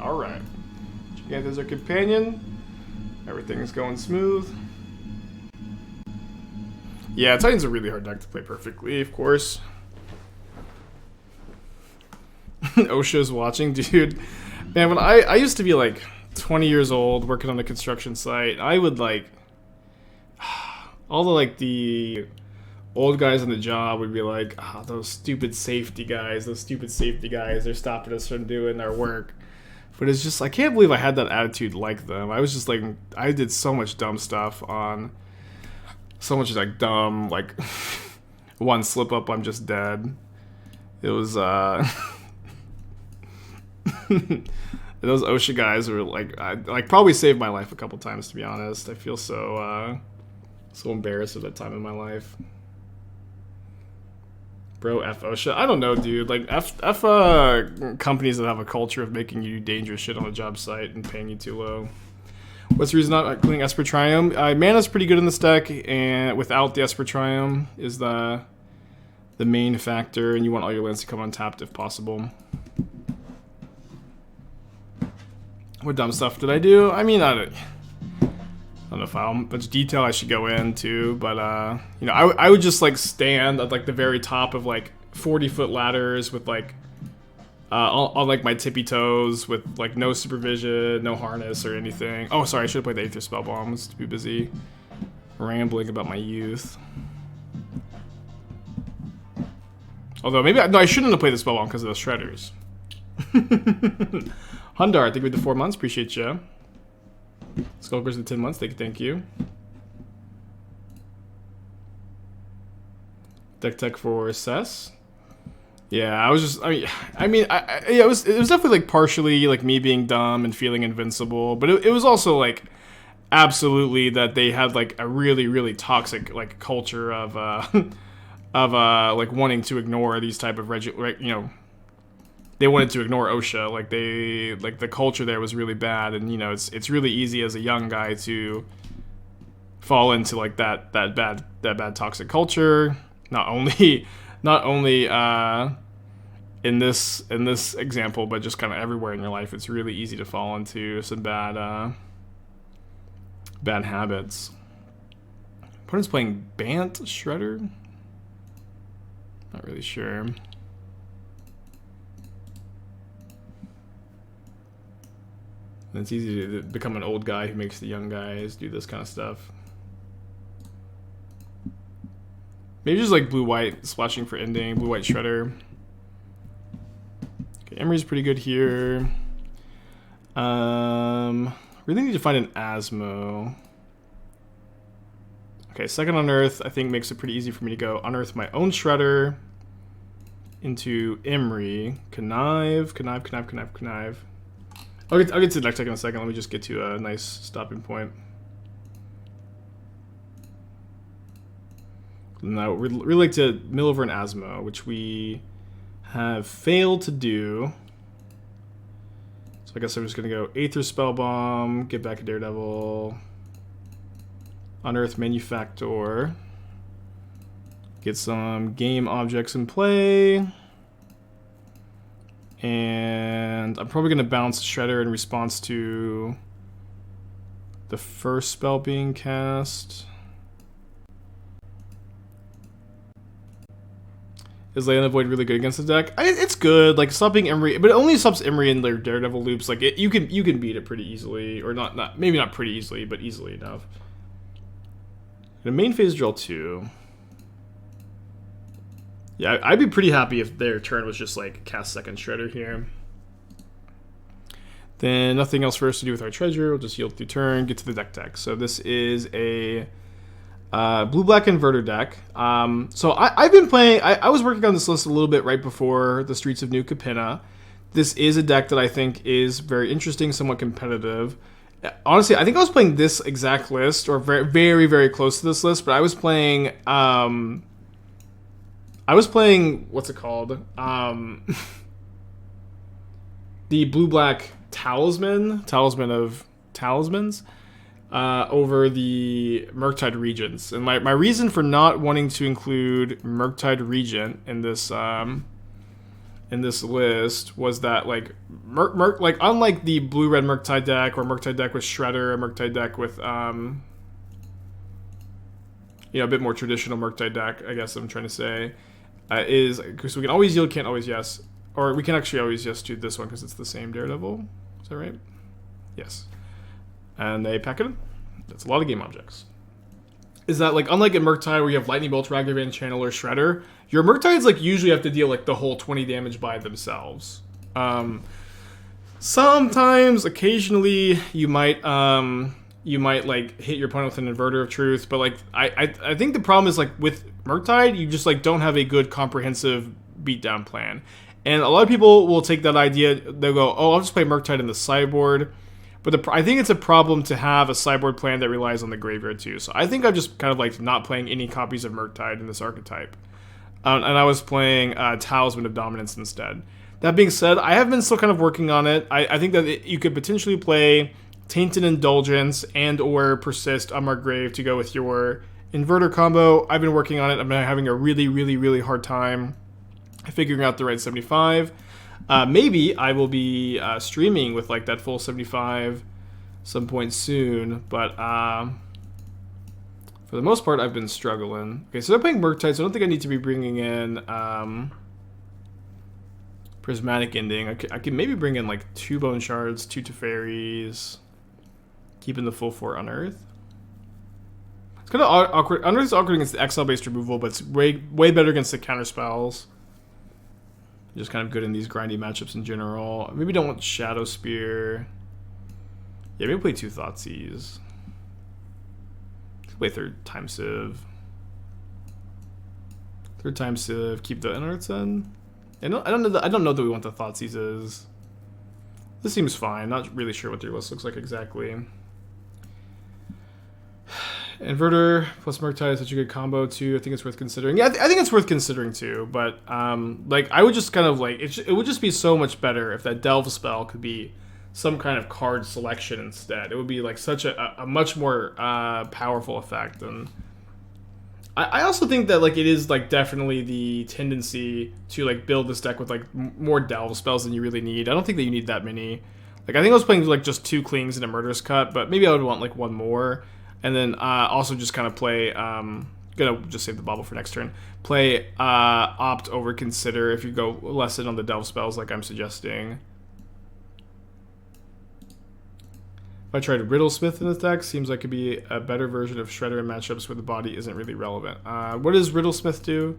Alright. Gigantha's our companion. Everything's going smooth. Yeah, Titan's a really hard deck to play perfectly, of course. OSHA's watching, dude. Man, when I used to be like 20 years old working on a construction site, I would like all the old guys on the job would be like, oh, those stupid safety guys, they're stopping us from doing our work. But it's just, I can't believe I had that attitude like them. I was just like, I did so much dumb stuff on, so much like dumb, like one slip up, I'm just dead. It was, those OSHA guys were like probably saved my life a couple times, to be honest. I feel so embarrassed at that time in my life. Bro, F OSHA. I don't know, dude. Like, F companies that have a culture of making you do dangerous shit on a job site and paying you too low. What's the reason not including Esper Triumph? Mana's pretty good in this deck, and without the Esper Triumph is the main factor, and you want all your lands to come untapped if possible. What dumb stuff did I do? I mean, I don't know how much detail I should go into, but you know, I would just like stand at like the very top of like 40-foot ladders with like on like my tippy toes with like no supervision, no harness or anything. Oh, sorry, I should have played the Aether Spellbomb. I was too busy rambling about my youth. Although maybe no, I shouldn't have played the Spellbomb because of the shredders. Hundar, I think with the 4 months, appreciate you. Skulkers the 10 months, thank you. Deck tech for Cess. Yeah, I was just, yeah, it was definitely like partially like me being dumb and feeling invincible, but it was also like absolutely that they had like a really, really toxic like culture of like wanting to ignore these type of they wanted to ignore OSHA. Like the culture there was really bad, and you know it's really easy as a young guy to fall into like that bad toxic culture. Not only in this example, but just kind of everywhere in your life. It's really easy to fall into some bad habits. Opponent's playing Bant Shredder. Not really sure. And it's easy to become an old guy who makes the young guys do this kind of stuff. Maybe just like blue-white, splashing for ending, blue-white shredder. Okay, Emry's pretty good here. Really need to find an Asmo. Okay, second Unearth, I think makes it pretty easy for me to go Unearth my own shredder into Emry. Connive. I'll get to the deck tech in a second. Let me just get to a nice stopping point. Now, we'd really like to mill over an Asmo, which we have failed to do. So I guess I'm just going to go Aether Spellbomb, get back a Daredevil, Unearth Manufactor, get some game objects in play. And I'm probably going to bounce Shredder in response to the first spell being cast. Is Lay on the Void really good against the deck? It's good, like stopping Emry, but it only stops Emry in their Daredevil loops. Like you can beat it pretty easily, or not maybe not pretty easily, but easily enough. The main phase drill 2. Yeah, I'd be pretty happy if their turn was just like cast second Shredder here. Then nothing else for us to do with our treasure. We'll just yield through turn, get to the deck tech. So this is a blue-black inverter deck. So I've been playing, I was working on this list a little bit right before the Streets of New Capenna. This is a deck that I think is very interesting, somewhat competitive. Honestly, I think I was playing this exact list, or very, very, very close to this list, but I was playing, what's it called? The blue-black Talisman of Talismans, over the Murktide Regents. And my reason for not wanting to include Murktide Regent in this in this list was that like like unlike the blue-red Murktide deck or Murktide deck with Shredder, a Murktide deck with you know, a bit more traditional Murktide deck, I guess I'm trying to say, is because we can always yield, can't always yes, or we can actually always yes do this one because it's the same Daredevil. Is that right? Yes. And they pack it in. That's a lot of game objects. Is that like unlike in Murktide where you have Lightning Bolt, Ragavan, Channel, or Shredder, your Murktides like usually have to deal like the whole 20 damage by themselves. Sometimes, occasionally, you might like hit your opponent with an Inverter of Truth, but like I think the problem is like with Murktide, you just like don't have a good comprehensive beatdown plan, and a lot of people will take that idea. They'll go, "Oh, I'll just play Murktide in the sideboard." But I think it's a problem to have a sideboard plan that relies on the graveyard too. So I think I'm just kind of like not playing any copies of Murktide in this archetype. And I was playing Talisman of Dominance instead. That being said, I have been still kind of working on it. I think that you could potentially play Tainted Indulgence and or Persist Unmarked Grave to go with your Inverter combo. I've been working on it. I'm having a really hard time figuring out the right 75. Maybe I will be streaming with like that full 75 some point soon, but for the most part, I've been struggling. Okay, so they're playing Murktide, so I don't think I need to be bringing in Prismatic Ending. I can maybe bring in like 2 Bone Shards, 2 Teferis, keeping the full 4 Unearth. It's kind of awkward. Unearth is awkward against the exile-based removal, but it's way better against the counter spells. Just kind of good in these grindy matchups in general. Maybe don't want Shadowspear. Yeah, maybe play 2 Thoughtseize. Play 3rd Time Sieve. 3rd Time Sieve. Keep the Unearths in. I don't know that we want the Thoughtseizes. This seems fine. Not really sure what their list looks like exactly. Inverter plus Murktide is such a good combo too. I think it's worth considering. Yeah, I think it's worth considering too. But like I would just kind of like it would just be so much better if that Delve spell could be some kind of card selection instead. It would be like such a much more powerful effect. And I also think that like it is like definitely the tendency to like build this deck with like more Delve spells than you really need. I don't think that you need that many. Like I think I was playing like just 2 Clings and a Murderous Cut, but maybe I would want like 1 more. And then also just kind of play, gonna just save the Bauble for next turn. Play Opt over Consider if you go less in on the Delve spells like I'm suggesting. If I tried Riddlesmith in this deck, seems like it could be a better version of Shredder in matchups where the body isn't really relevant. What does Riddlesmith do?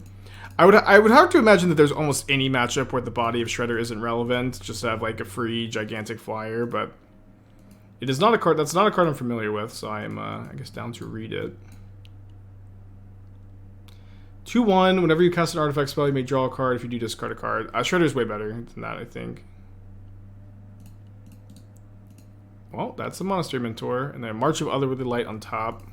I would have to imagine that there's almost any matchup where the body of Shredder isn't relevant, just to have like a free gigantic flyer, but it is not a card. That's not a card I'm familiar with, so I am, I guess, down to read it. 2/1. Whenever you cast an artifact spell, you may draw a card. If you do, discard a card. Shredder is way better than that, I think. Well, that's a Monastery Mentor, and then March of Otherworldly Light on top.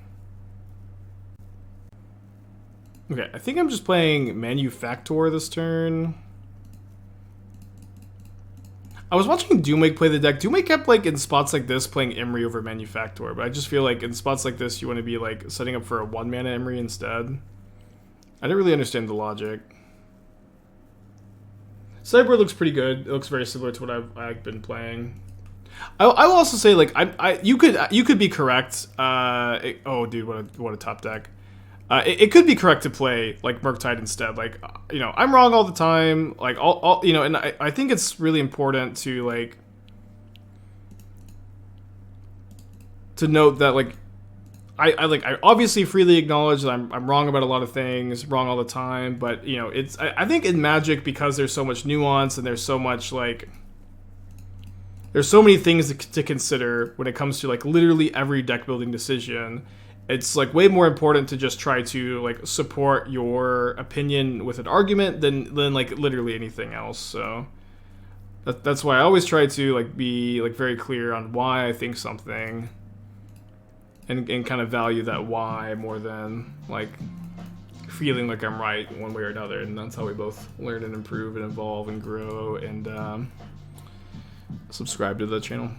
Okay, I think I'm just playing Manufactor this turn. I was watching Doomwake play the deck. Doomwake kept, like, in spots like this, playing Emry over Manufactor. But I just feel like in spots like this, you want to be, like, setting up for a 1-mana Emry instead. I didn't really understand the logic. Sideboard looks pretty good. It looks very similar to what I've been playing. I will also say, like, you could be correct. Oh, dude, what a top deck. It could be correct to play like Murktide instead. Like, you know, I'm wrong all the time. Like, all you know, and I think it's really important to like to note that like I obviously freely acknowledge that I'm wrong about a lot of things, wrong all the time. But you know, it's I think in Magic, because there's so much nuance and there's so much like there's so many things to consider when it comes to like literally every deck building decision. It's like way more important to just try to like support your opinion with an argument than like literally anything else. So that's why I always try to like be like very clear on why I think something, and kind of value that why more than like feeling like I'm right one way or another. And that's how we both learn and improve and evolve and grow and subscribe to the channel.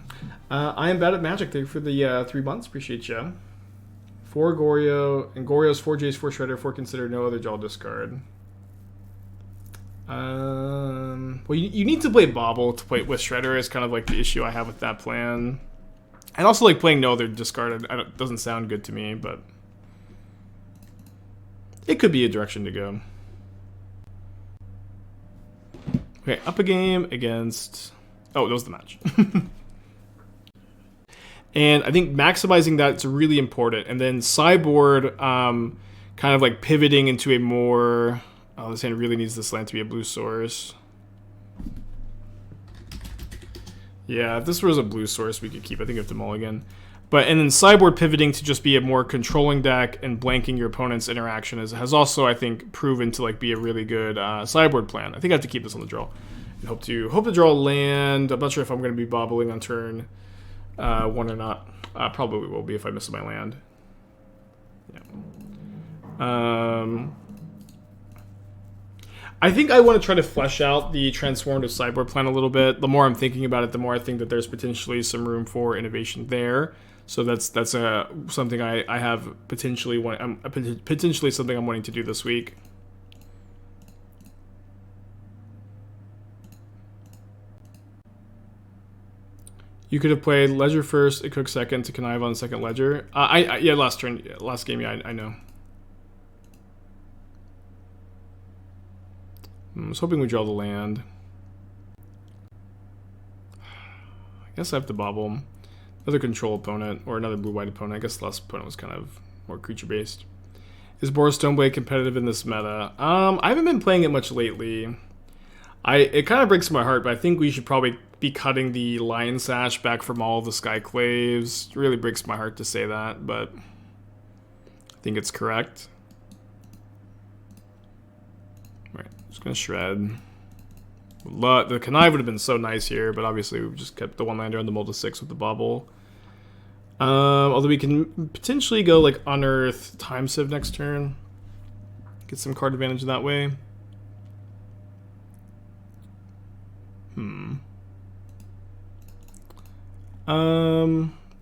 I am bad at Magic. Thank you for the 3 months. Appreciate you. 4 Goryo, and Goryo's 4 Jace, 4 Shredder, 4 Consider, no other draw discard. Well, you need to play Bauble to play with Shredder is kind of like the issue I have with that plan. And also, like, playing no other discard doesn't sound good to me, but it could be a direction to go. Okay, up a game against... Oh, that was the match. And I think maximizing that's really important. And then sideboard, kind of like pivoting into a more... Oh, this hand really needs this land to be a blue source. Yeah, if this was a blue source, we could keep. I think we have to mulligan. And then sideboard pivoting to just be a more controlling deck and blanking your opponent's interaction has also, I think, proven to like be a really good sideboard plan. I think I have to keep this on the draw. And hope to draw a land. I'm not sure if I'm going to be bobbling on turn 1 or not. Probably will be if I miss my land. Yeah. I think I want to try to flesh out the transformative sideboard plan a little bit. The more I'm thinking about it, the more I think that there's potentially some room for innovation there. So that's something I have potentially something I'm wanting to do this week. You could have played Ledger first, it cooked second to connive on the second Ledger. Yeah, last game, yeah, I know. I was hoping we draw the land. I guess I have to Bauble. Another control opponent, or another blue-white opponent. I guess the last opponent was kind of more creature-based. Is Boros Stoneblade competitive in this meta? I haven't been playing it much lately. It kind of breaks my heart, but I think we should probably be cutting the Lion Sash back from all of the Skyclaves. It really breaks my heart to say that, but I think it's correct. Alright, just gonna shred. The connive would have been so nice here, but obviously we just kept the one lander on the mold of 6 with the Bauble. Although we can potentially go like Unearth Time Sieve next turn. Get some card advantage that way.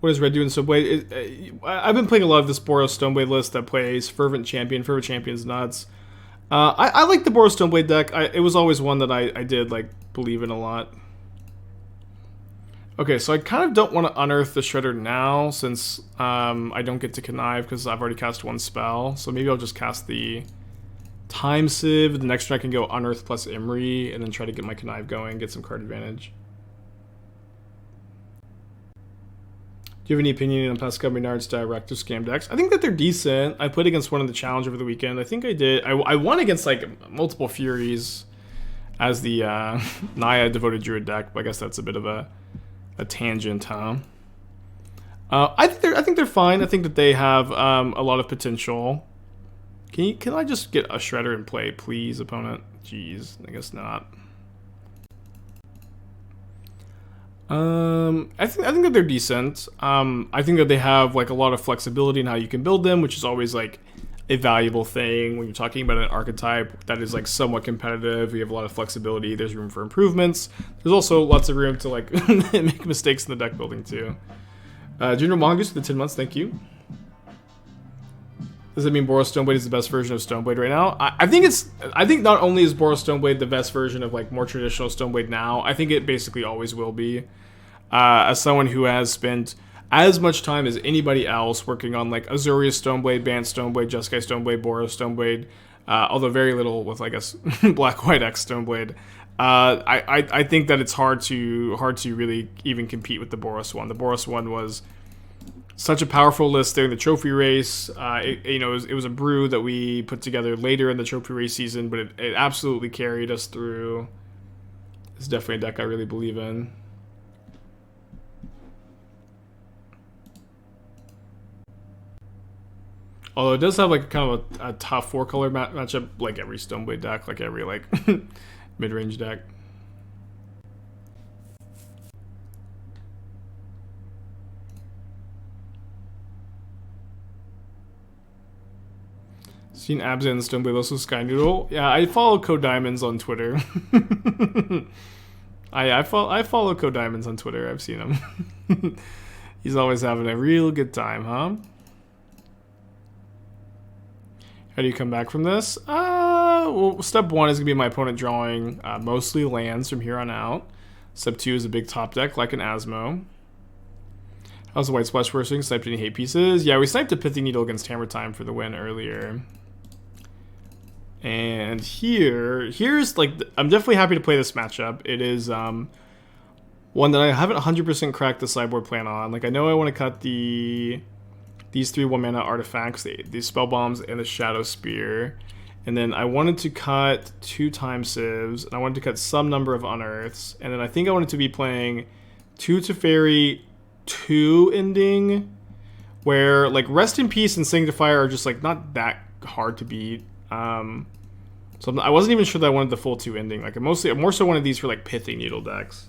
What is Red doing? Stoneblade? I've been playing a lot of this Boros Stoneblade list that plays Fervent Champion. Fervent Champion's nuts. I like the Boros Stoneblade deck. It was always one that I did like believe in a lot. Okay, so I kind of don't want to unearth the Shredder now since I don't get to connive because I've already cast one spell. So maybe I'll just cast the Time Sieve. The next turn I can go unearth plus Emry and then try to get my connive going, get some card advantage. Do you have any opinion on Pascal Menard's direct or scam decks? I think that they're decent. I played against one in the challenge over the weekend. I think I did. I won against like multiple Furies as the Naya Devoted Druid deck, but I guess that's a bit of a tangent, huh? I think they're fine. I think that they have a lot of potential. Can I just get a Shredder in play, please, opponent? Jeez, I guess not. I think that they're decent. I think that they have like a lot of flexibility in how you can build them, which is always like a valuable thing when you're talking about an archetype that is like somewhat competitive. You have a lot of flexibility. There's room for improvements. There's also lots of room to like make mistakes in the deck building too. General Mongoose for the 10 months. Thank you. Does that mean Boros Stoneblade is the best version of Stoneblade right now? I think not only is Boros Stoneblade the best version of like more traditional Stoneblade now, I think it basically always will be. As someone who has spent as much time as anybody else working on like Azorius Stoneblade, Bant Stoneblade, Jeskai Stoneblade, Boros Stoneblade, although very little with I guess Black-White X Stoneblade. I think that it's hard to really even compete with the Boros one. The Boros one was such a powerful list during the trophy race. It was a brew that we put together later in the trophy race season, but it absolutely carried us through. It's definitely a deck I really believe in. Although it does have like kind of a tough 4-color matchup, like every Stoneblade deck, like every like mid-range deck. Seen Abzan and Stoneblade, also Sky Noodle. Yeah, I follow Code Diamonds on Twitter. I follow Code Diamonds on Twitter. I've seen him. He's always having a real good time, huh? How do you come back from this? Well, step 1 is going to be my opponent drawing mostly lands from here on out. Step 2 is a big top deck like an Asmo. How's the White Splash Bursting? Sniped any hate pieces? Yeah, we sniped a Pithing Needle against Hammer Time for the win earlier. And here's like, I'm definitely happy to play this matchup. It is one that I haven't 100% cracked the sideboard plan on. Like, I know I want to cut these 3 1-mana artifacts, the Spellbombs and the Shadowspear. And then I wanted to cut 2 Time Sieves, and I wanted to cut some number of Unearths. And then I think I wanted to be playing 2 Teferi, 2 Ending, where like Rest in Peace and Sanctifier are just like not that hard to beat. So I wasn't even sure that I wanted the full 2 Ending. Like I more so wanted these for like Pithing Needle decks.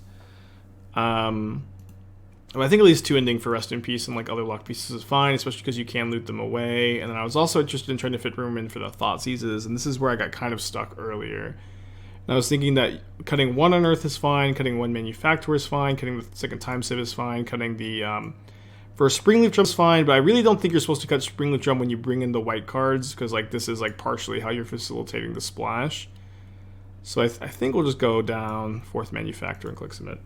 I think at least 2 Ending for Rest in Peace and like other luck pieces is fine, especially because you can loot them away. And then I was also interested in trying to fit room in for the Thought Seizes, and this is where I got kind of stuck earlier. And I was thinking that cutting 1 Unearth is fine, cutting 1 Manufactor is fine, cutting the second Time Sieve is fine, cutting the first Springleaf Drum is fine, but I really don't think you're supposed to cut Springleaf Drum when you bring in the white cards, because like this is like partially how you're facilitating the splash. So I think we'll just go down 4th Manufactor and click Submit.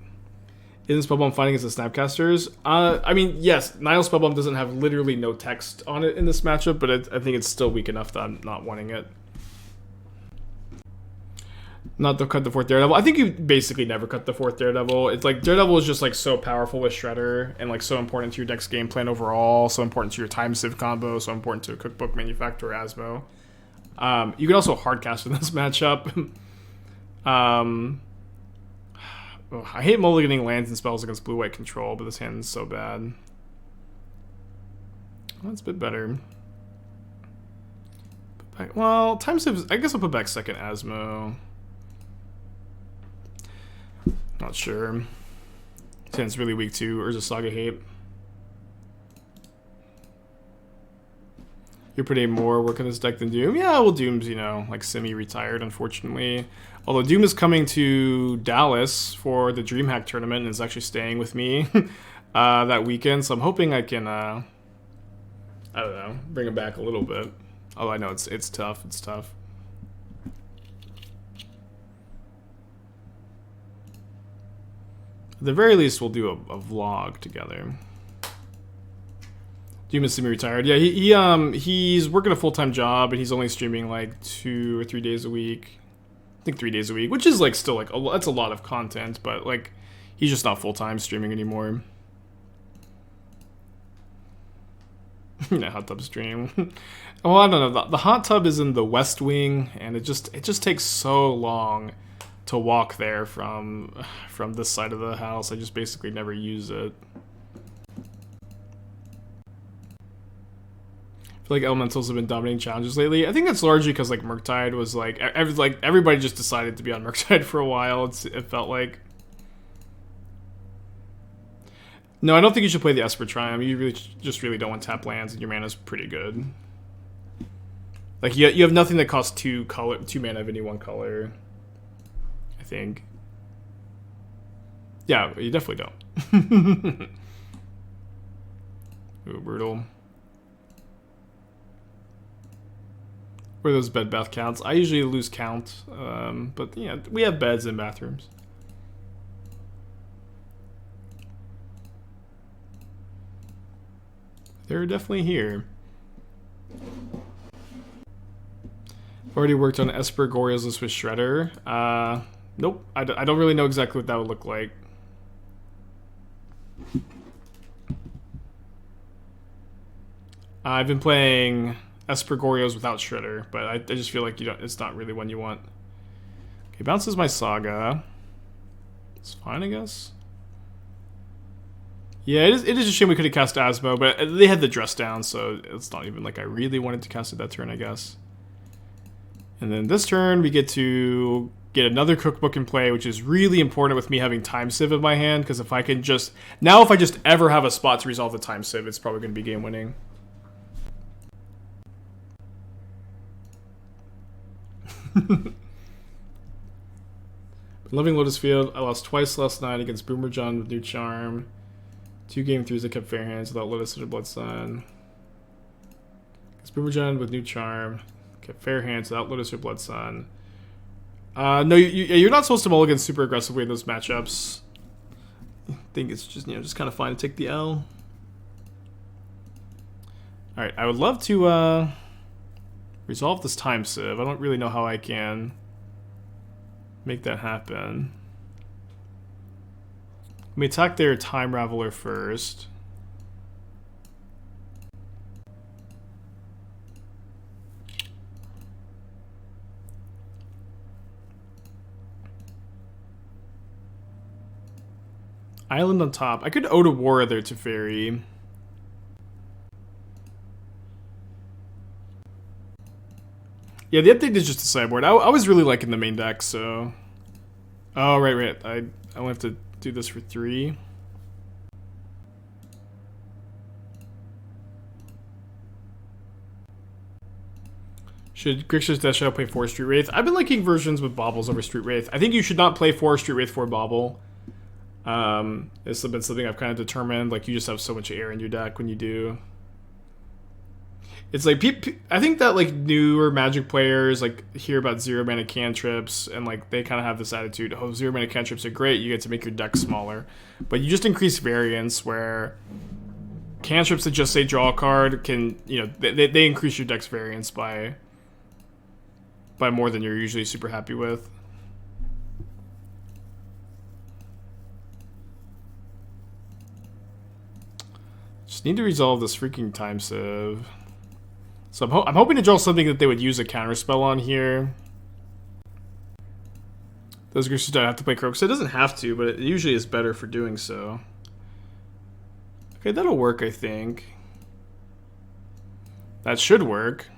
Isn't Spellbomb finding against the Snapcasters? I mean, yes, Nihil Spellbomb doesn't have literally no text on it in this matchup, but I think it's still weak enough that I'm not wanting it. Not to cut the 4th Daredevil. I think you basically never cut the 4th Daredevil. It's like Daredevil is just like so powerful with Shredder and like so important to your deck's game plan overall, so important to your Time Sieve combo, so important to a Cookbook Manufactor Asmo. You can also hardcast in this matchup. I hate mulliganing lands and spells against blue-white control, but this hand is so bad. Well, that's a bit better. Well, Time Sieve, I guess I'll put back second Asmo. Not sure. This hand's really weak to Urza Saga hate. You're putting more work on this deck than Doom? Yeah, well, Doom's, you know, like semi-retired, unfortunately. Although Doom is coming to Dallas for the DreamHack tournament and is actually staying with me that weekend, so I'm hoping I can, I don't know, bring him back a little bit. Oh, I know, it's tough, it's tough. At the very least, we'll do a vlog together. Doom is semi-retired. Yeah, he's working a full-time job, and he's only streaming like 2 or 3 days a week. I think 3 days a week, which is like still like that's a lot of content, but like he's just not full-time streaming anymore. Yeah, hot tub stream. Well, I don't know. The hot tub is in the West Wing, and it just takes so long to walk there from this side of the house. I just basically never use it. I feel like elementals have been dominating challenges lately. I think that's largely because like Murktide was like everybody just decided to be on Murktide for a while. It felt like. No, I don't think you should play the Esper Triumph. You really don't want tap lands, and your mana's pretty good. Like you have nothing that costs 2 mana of any one color. I think. Yeah, you definitely don't. Ooh, brutal. Where those bed bath counts. I usually lose count, but yeah, we have beds and bathrooms. They're definitely here. Already worked on Esper Goryo's list with Shredder. Nope, I don't really know exactly what that would look like. I've been playing Esper Goryo's without Shredder, but I just feel like it's not really one you want. Okay, bounces my Saga. It's fine, I guess. Yeah, it is a shame we could have cast Asmo, but they had the dress down, so it's not even like I really wanted to cast it that turn, I guess. And then this turn, we get to get another Cookbook in play, which is really important with me having Time Sieve in my hand, because if I just ever have a spot to resolve the Time Sieve, it's probably going to be game winning. Living Lotus Field, I lost twice last night against Boomer John with New Charm. 2 game 3s that kept fair hands without Lotus or Blood Sun. Against Boomer John with New Charm. Okay, fair hands without Lotus or Blood Sun. No, you're not supposed to mulligan super aggressively in those matchups. I think it's just, just kind of fine to take the L. Alright, I would love to resolve this Time Sieve. I don't really know how I can make that happen. Let me attack their Time Raveler first. Island on top. I could Otawara there to Fairy. Yeah, the update is just a sideboard. I was really liking the main deck, so... Oh, right. I only have to do this for 3. Should Grixis Death Shadow play 4 Street Wraith? I've been liking versions with Baubles over Street Wraith. I think you should not play 4 Street Wraith for Bauble. It's been something I've kind of determined. Like, you just have so much air in your deck when you do. It's like, I think that, like, newer Magic players, like, hear about 0 mana cantrips, and, like, they kind of have this attitude, oh, 0 mana cantrips are great, you get to make your deck smaller. But you just increase variance, where cantrips that just say draw a card can, they increase your deck's variance by more than you're usually super happy with. Just need to resolve this freaking Time Sieve. So I'm hoping to draw something that they would use a counterspell on here. Those Grixis don't have to play Crocus. It doesn't have to, but it usually is better for doing so. Okay, that'll work, I think. That should work.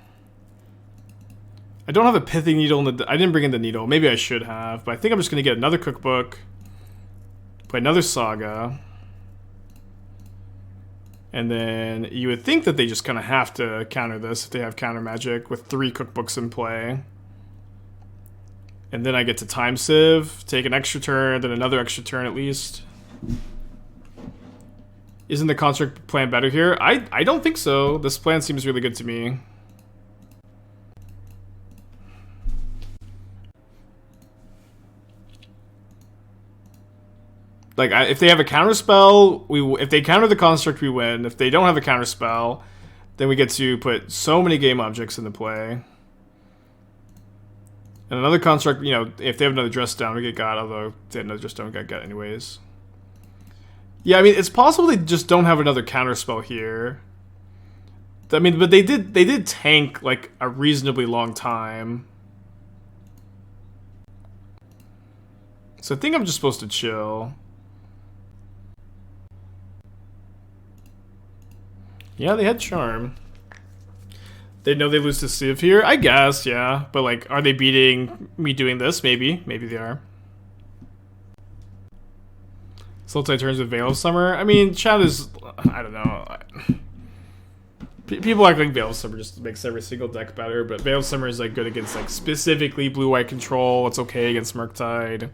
I don't have a Pithing Needle in the... I didn't bring in the Needle. Maybe I should have, but I think I'm just going to get another Cookbook. Play another Saga. And then you would think that they just kind of have to counter this if they have counter magic with 3 cookbooks in play. And then I get to Time Sieve, take an extra turn, then another extra turn at least. Isn't the construct plan better here? I don't think so. This plan seems really good to me. Like, if they have a counterspell, if they counter the construct, we win. If they don't have a counterspell, then we get to put so many game objects into play. And another construct, if they have another dress down, we get got. Although if they have another dress down, we got got anyways. Yeah, I mean, it's possible they just don't have another counterspell here. I mean, but they did tank like a reasonably long time. So I think I'm just supposed to chill. Yeah, they had Charm. They know they lose to Civ here? I guess, yeah. But, like, are they beating me doing this? Maybe. Maybe they are. Sultai turns with Veil of Summer. I mean, chat is... I don't know. People act like Veil of Summer just makes every single deck better, but Veil of Summer is, like, good against, like, specifically blue-white control. It's okay against Murktide.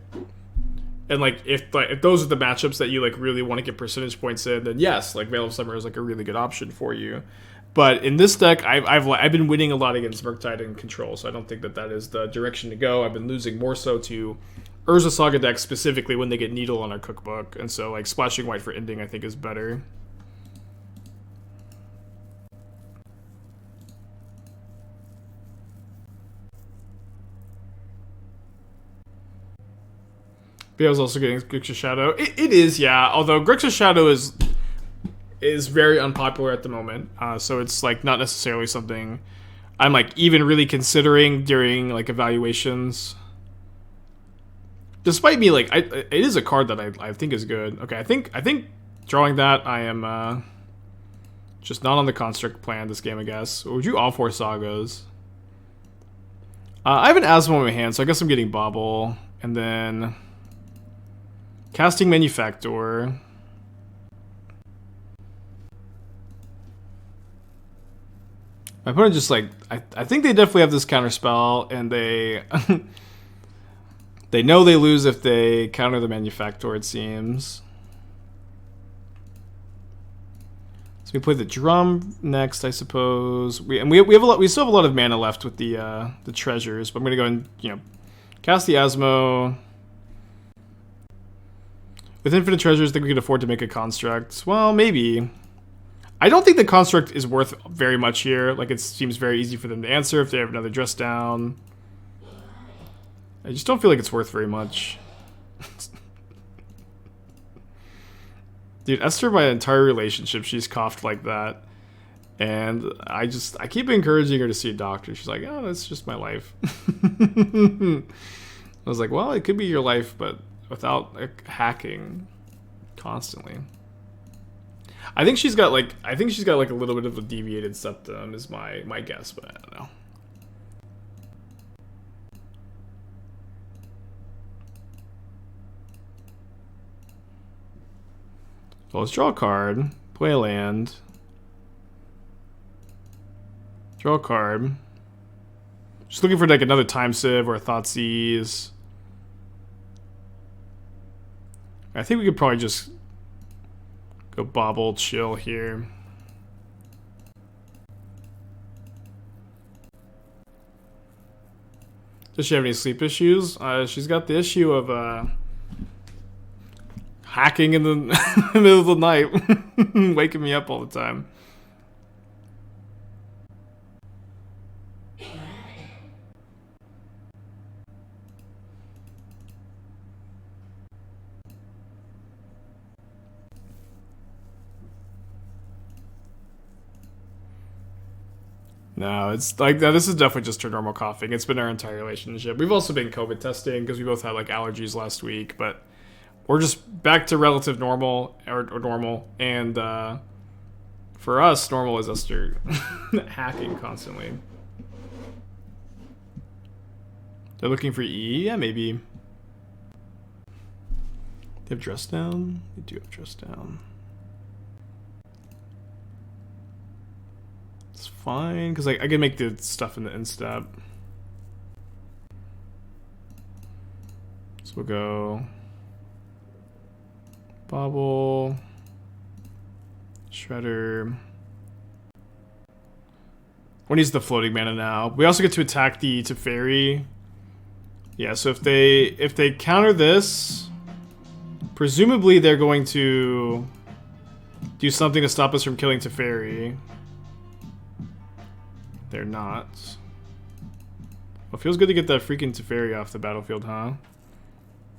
And, like, if those are the matchups that you, like, really want to get percentage points in, then yes, like, Veil of Summer is, like, a really good option for you. But in this deck, I've been winning a lot against Murktide and Control, so I don't think that is the direction to go. I've been losing more so to Urza Saga decks, specifically when they get Needle on our Cookbook. And so, like, splashing white for ending, I think, is better. But I was also getting Grixis Shadow. It is, yeah. Although Grixis Shadow is very unpopular at the moment. So it's, like, not necessarily something I'm, like, even really considering during, like, evaluations. Despite me, like, it is a card that I think is good. Okay, I think drawing that, I am just not on the construct plan this game, I guess. Or would you all 4 Sagas? I have an Asmo in my hand, so I guess I'm getting Bauble. And then... Casting Manufactor. My opponent just, like... I think they definitely have this counterspell, and they... They know they lose if they counter the Manufactor, it seems. So So we play the drum next, I suppose. We have a lot. We still have a lot of mana left with the treasures, but I'm gonna go and cast the Asmo. With infinite treasures, I think we could afford to make a construct. Well, maybe. I don't think the construct is worth very much here. Like, it seems very easy for them to answer if they have another dress down. I just don't feel like it's worth very much. Dude, Esther, my entire relationship, she's coughed like that. And I keep encouraging her to see a doctor. She's like, oh, that's just my life. I was like, well, it could be your life, but without hacking constantly. I think she's got like a little bit of a deviated septum is my guess, but I don't know. So let's draw a card, play a land, draw a card. Just looking for like another Time Sieve or a Thoughtseize. I think we could probably just go Bauble, chill here. Does she have any sleep issues? She's got the issue of hacking in the middle of the night, waking me up all the time. No, it's like this is definitely just her normal coughing. It's been our entire relationship. We've also been COVID testing because we both had like allergies last week, but we're just back to relative normal or normal. And for us, normal is Esther hacking constantly. They're looking for E? Yeah, maybe. They have dress down? They do have dress down. It's fine, because I can make the stuff in the end step. So we'll go Bauble, Shredder. One needs the floating mana now. We also get to attack the Teferi. Yeah, so if they counter this, presumably they're going to do something to stop us from killing Teferi. They're not. Well, it feels good to get that freaking Teferi off the battlefield, huh?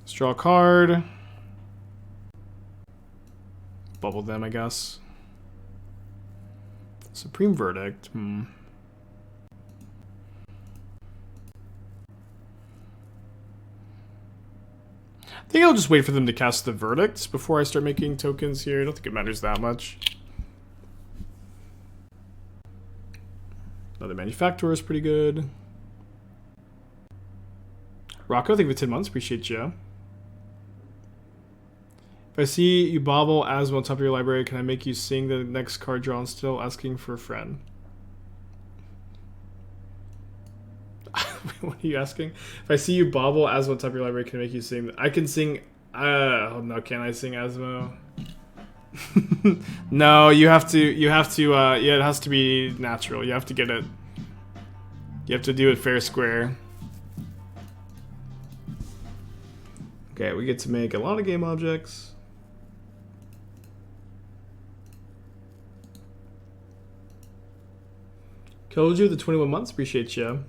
Let's draw a card. Bubble them, I guess. Supreme Verdict. I think I'll just wait for them to cast the Verdict before I start making tokens here. I don't think it matters that much. Another Manufactor is pretty good. Rocco, thank you for 10 months. Appreciate you. If I see you Bauble Asmo on top of your library, can I make you sing the next card drawn still asking for a friend? What are you asking? If I see you Bauble Asmo on top of your library, can I make you sing? I can sing. Oh no, can I sing Asmo? No, you have to. Yeah, it has to be natural. You have to get it. You have to do it fair square. Okay, we get to make a lot of game objects. Koju, the 21 months, appreciate you.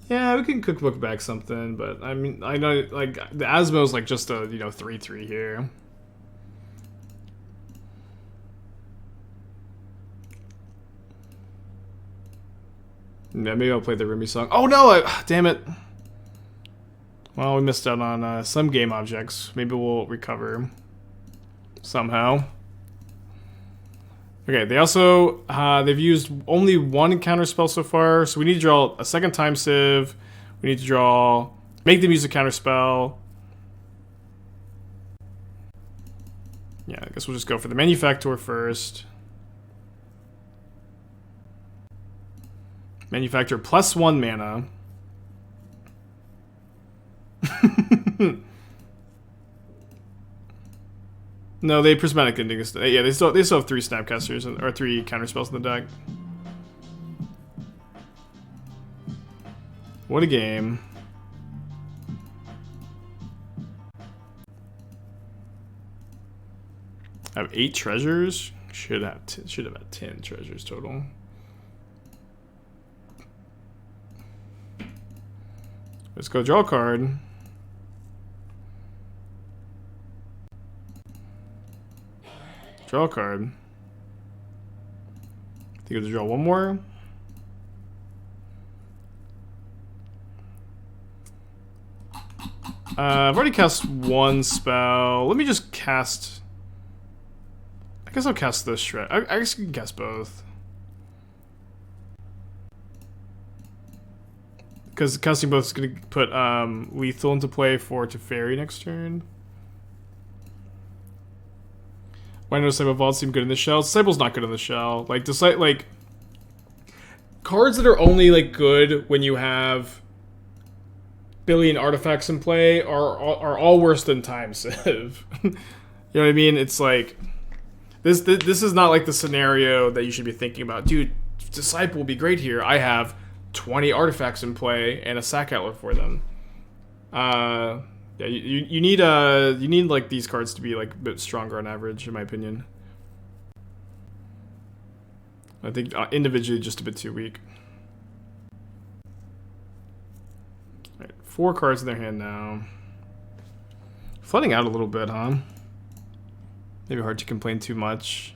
Yeah, we can cookbook back something, but I mean, I know like the Asmo's like just a 3/3 here. Yeah, maybe I'll play the Remy song. Oh no! Damn it. Well, we missed out on some game objects. Maybe we'll recover somehow. Okay, they also they've used only one counter spell so far, so we need to draw a second Time Sieve. We need to make them use a counter spell. Yeah, I guess we'll just go for the Manufactor first. Manufactor +1 mana. No, they Prismatic Ending. Yeah, they still have 3 Snapcasters or 3 counterspells in the deck. What a game. I have 8 treasures. Should have had 10 treasures total. Let's go draw a card. Draw a card. I think I have to draw one more. I've already cast 1 spell. Let me just cast... I guess I'll cast this shred. I guess you can cast both. Because casting both is going to put lethal into play for Teferi next turn. Why no Disciple Vault seem good in the shell? Disciple's not good in the shell. Like, cards that are only like good when you have billion artifacts in play are all worse than Time Sieve. You know what I mean? It's like this is not like the scenario that you should be thinking about. Dude, Disciple will be great here. I have 20 artifacts in play and a sack outlet for them. Yeah, you need like these cards to be like a bit stronger on average, in my opinion. I think individually just a bit too weak. All right, 4 cards in their hand now. Flooding out a little bit, huh? Maybe hard to complain too much.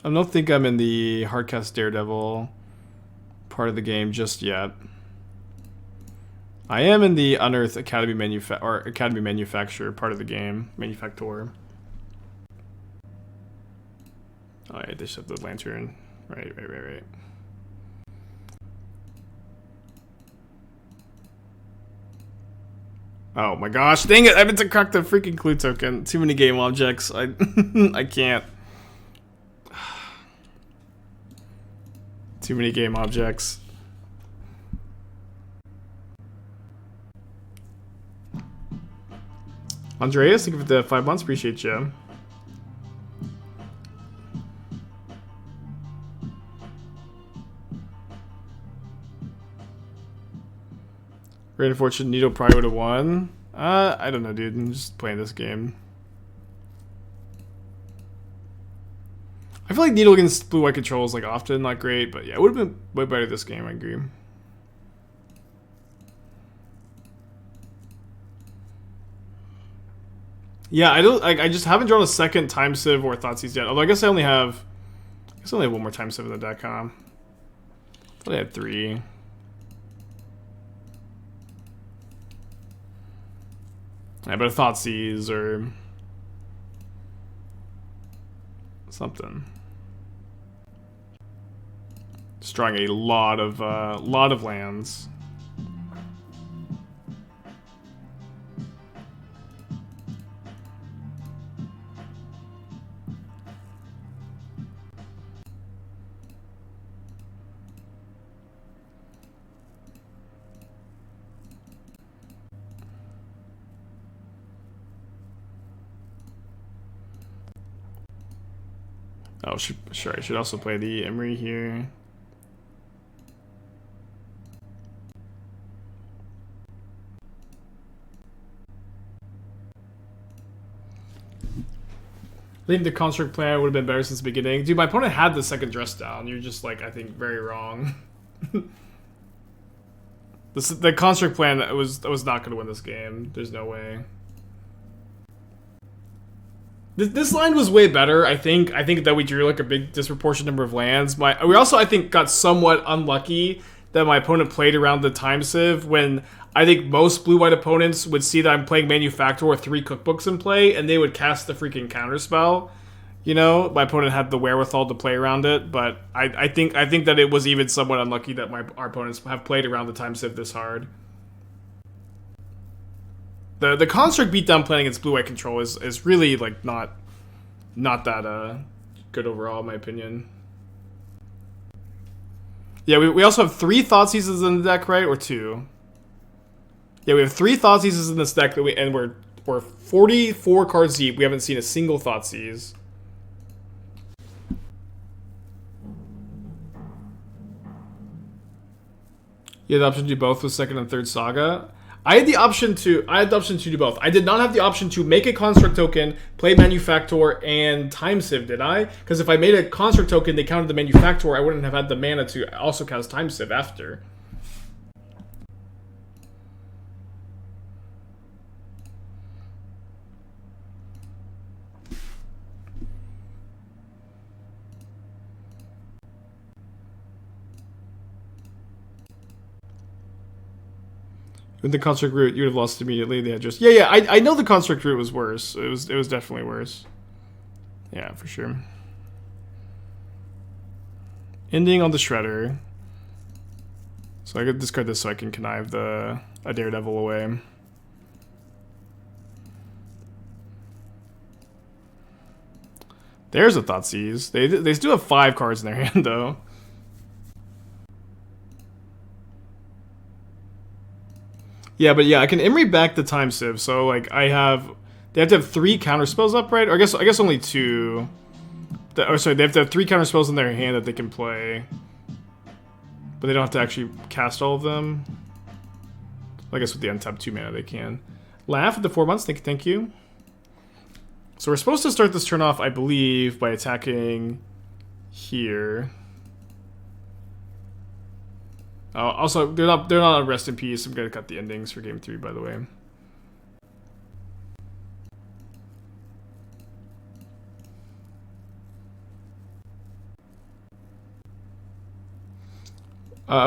I don't think I'm in the Hardcast Daredevil part of the game just yet. I am in the Unearth Academy Manufacture part of the game. Manufactor. Oh yeah, they should have the lantern. Right. Oh my gosh, dang it! I meant to crack the freaking clue token. Too many game objects. I can't. Too many game objects. Andreas, thank you for the 5 months. Appreciate you. Very unfortunate. Needle probably would have won. I don't know, dude. I'm just playing this game. I feel like Needle against blue-white control is like often not great, but yeah, it would have been way better this game. I agree. Yeah, I just haven't drawn a second Time Sieve or Thoughtseize yet. Although I guess I only have one more Time Sieve in the deck, huh? I thought I had 3. Yeah, but a Thoughtseize or something. Just drawing a lot of lands. Oh, sure. I should also play the Emry here. I think the construct plan would have been better since the beginning. Dude, my opponent had the second dress down. You're just like, I think, very wrong. The construct plan was not going to win this game. There's no way. This line was way better, I think. I think that we drew like a big disproportionate number of lands. We also, I think, got somewhat unlucky that my opponent played around the Time Sieve when I think most blue-white opponents would see that I'm playing Manufactor with 3 cookbooks in play, and they would cast the freaking counterspell. You know, my opponent had the wherewithal to play around it, but I think that it was even somewhat unlucky that our opponents have played around the Time Sieve this hard. The construct beatdown playing against blue-white control is really like not that good overall, in my opinion. Yeah, we also have 3 Thoughtseizes in the deck, right? Or 2? Yeah, we have 3 Thoughtseizes in this deck that we're We're 44 cards deep. We haven't seen a single Thoughtseize. You had the option to do both with second and third saga. I had the option to do both. I did not have the option to make a construct token, play Manufactor, and Time Sieve, did I? Because if I made a construct token, they counted the Manufactor, I wouldn't have had the mana to also cast Time Sieve after. With the construct route, you would have lost immediately. They had just I know the construct route was worse. It was definitely worse. Yeah, for sure. Ending on the Shredder. So I could discard this so I can connive a Daredevil away. There's a Thoughtseize. They still have 5 cards in their hand though. Yeah, but yeah, I can Emry back the Time Sieve, so like they have to have 3 counter spells up, right? Or I guess only 2. Sorry, they have to have 3 counter spells in their hand that they can play, but they don't have to actually cast all of them. I guess with the untapped 2 mana they can. Laugh at the 4 months. Thank you. So we're supposed to start this turn off, I believe, by attacking here. Also, they're not on rest in peace. I'm gonna cut the endings for game 3, by the way.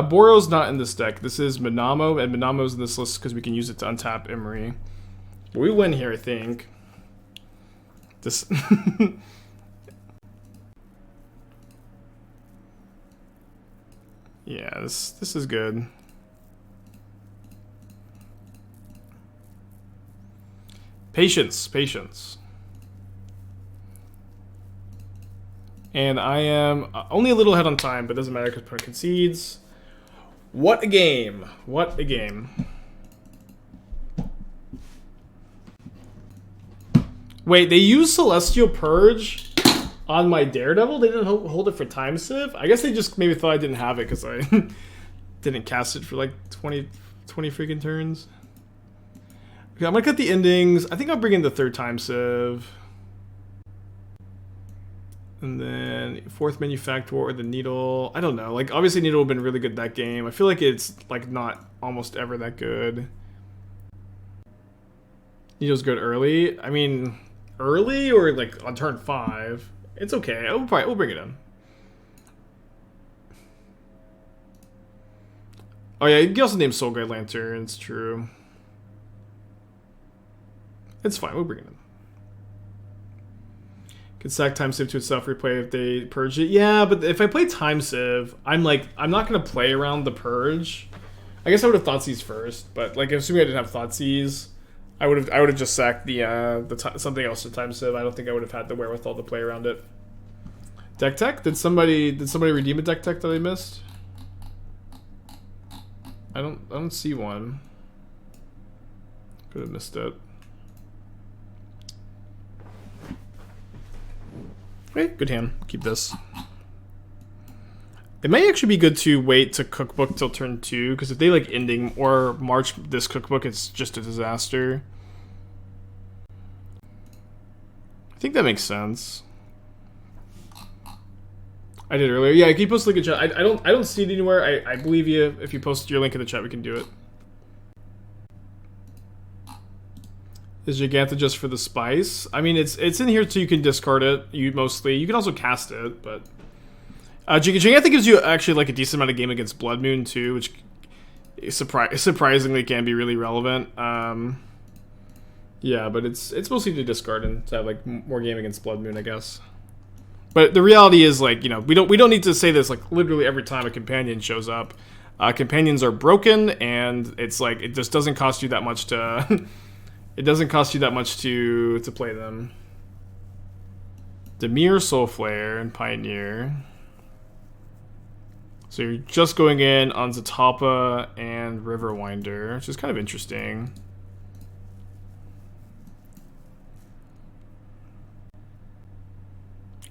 Boro's not in this deck. This is Minamo, and Minamo's in this list because we can use it to untap Emry. But we win here, I think. This. Yeah, this is good. Patience. And I am only a little ahead on time, but doesn't matter because opponent concedes. What a game. What a game. Wait, they used Celestial Purge on my Daredevil? They didn't hold it for Time Sieve? I guess they just maybe thought I didn't have it because I didn't cast it for like 20 freaking turns. Okay, I'm gonna cut the endings. I think I'll bring in the 3rd Time Sieve. And then 4th Manufactor or the Needle. I don't know. Like, obviously Needle would have been really good that game. I feel like it's like not almost ever that good. Needle's good early. I mean, early or like on turn 5. It's okay. We'll bring it in. Oh yeah, you can also name Soul Guide Lantern. It's true. It's fine. We'll bring it in. Can sack Time Sieve to itself, replay if they purge it. Yeah, but if I play Time Sieve, I'm not gonna play around the purge. I guess I would have Thoughtseize first, but like assuming I didn't have Thoughtseize, I would have just sacked something else to Time Sieve. I don't think I would have had the wherewithal to play around it. Deck tech? Did somebody redeem a deck tech that I missed? I don't see one. Could have missed it. Okay, good hand. Keep this. It may actually be good to wait to cookbook till turn 2, because if they like ending or march this cookbook, it's just a disaster. I think that makes sense. I did earlier. Yeah, can you post a link in chat? I don't see it anywhere. I believe you. If you post your link in the chat, we can do it. Is Giganta just for the spice? I mean, it's in here so you can discard it. You can also cast it, but Giganta gives you actually like a decent amount of game against Blood Moon too, which surprisingly can be really relevant. Yeah, but it's mostly to discard and to have like more game against Blood Moon, I guess. But the reality is, like, you know, we don't need to say this like literally every time a companion shows up. Companions are broken, and it's like it just doesn't cost you that much to. It doesn't cost you that much to play them. Demir, Soulflare, and Pioneer. So you're just going in on Zatalpa and Riverwinder, which is kind of interesting.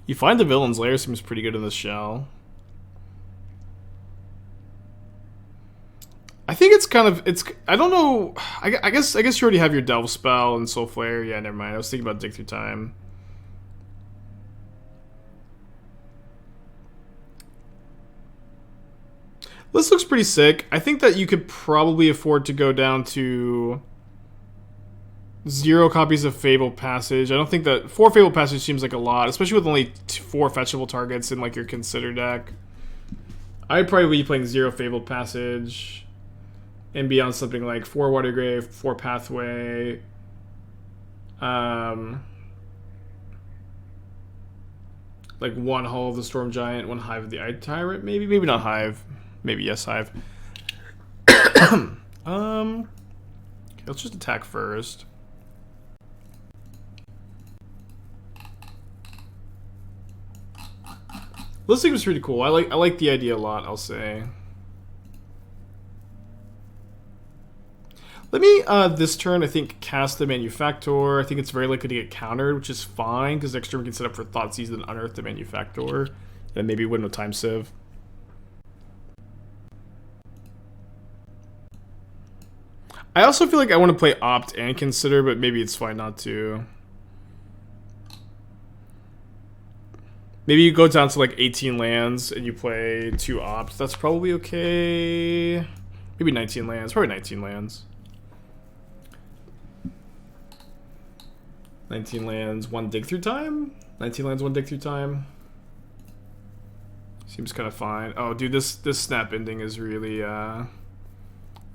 You find the villain's lair seems pretty good in this shell. I think it's kind of, I don't know, I guess you already have your Delve spell and Soul Flare. Yeah, never mind. I was thinking about Dig Through Time. This looks pretty sick. I think that you could probably afford to go down to 0 copies of Fable Passage. I don't think that 4 Fable Passage seems like a lot, especially with only 4 fetchable targets in like your Consider deck. I'd probably be playing 0 Fable Passage and be on something like 4 Watery Grave, 4 Pathway, like 1 Hull of the Storm Giant, 1 Hive of the Eye Tyrant, maybe not Hive, maybe yes Hive. Okay, let's just attack first. This thing was pretty cool. I like the idea a lot, I'll say. Let me, this turn, I think, cast the Manufactor. I think it's very likely to get countered, which is fine, because next turn we can set up for Thoughtseize and unearth the Manufactor. And maybe win with Time Sieve. I also feel like I want to play Opt and Consider, but maybe it's fine not to. Maybe you go down to like 18 lands and you play 2 Opt. That's probably okay. Maybe 19 lands. Probably 19 lands. 19 lands, 1 Dig Through Time? 19 lands, 1 Dig Through Time. Seems kind of fine. Oh, dude, this snap ending is really,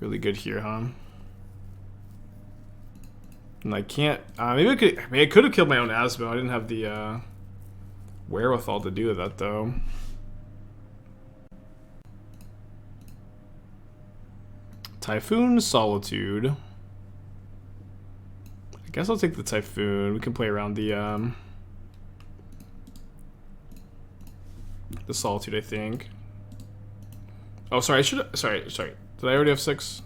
really good here, huh? And I can't, maybe I could have killed my own Asmo. I didn't have the, wherewithal to do that, though. Typhoon, Solitude. I guess I'll take the Typhoon. We can play around the Solitude, I think. Oh, sorry, sorry. Did I already have 6?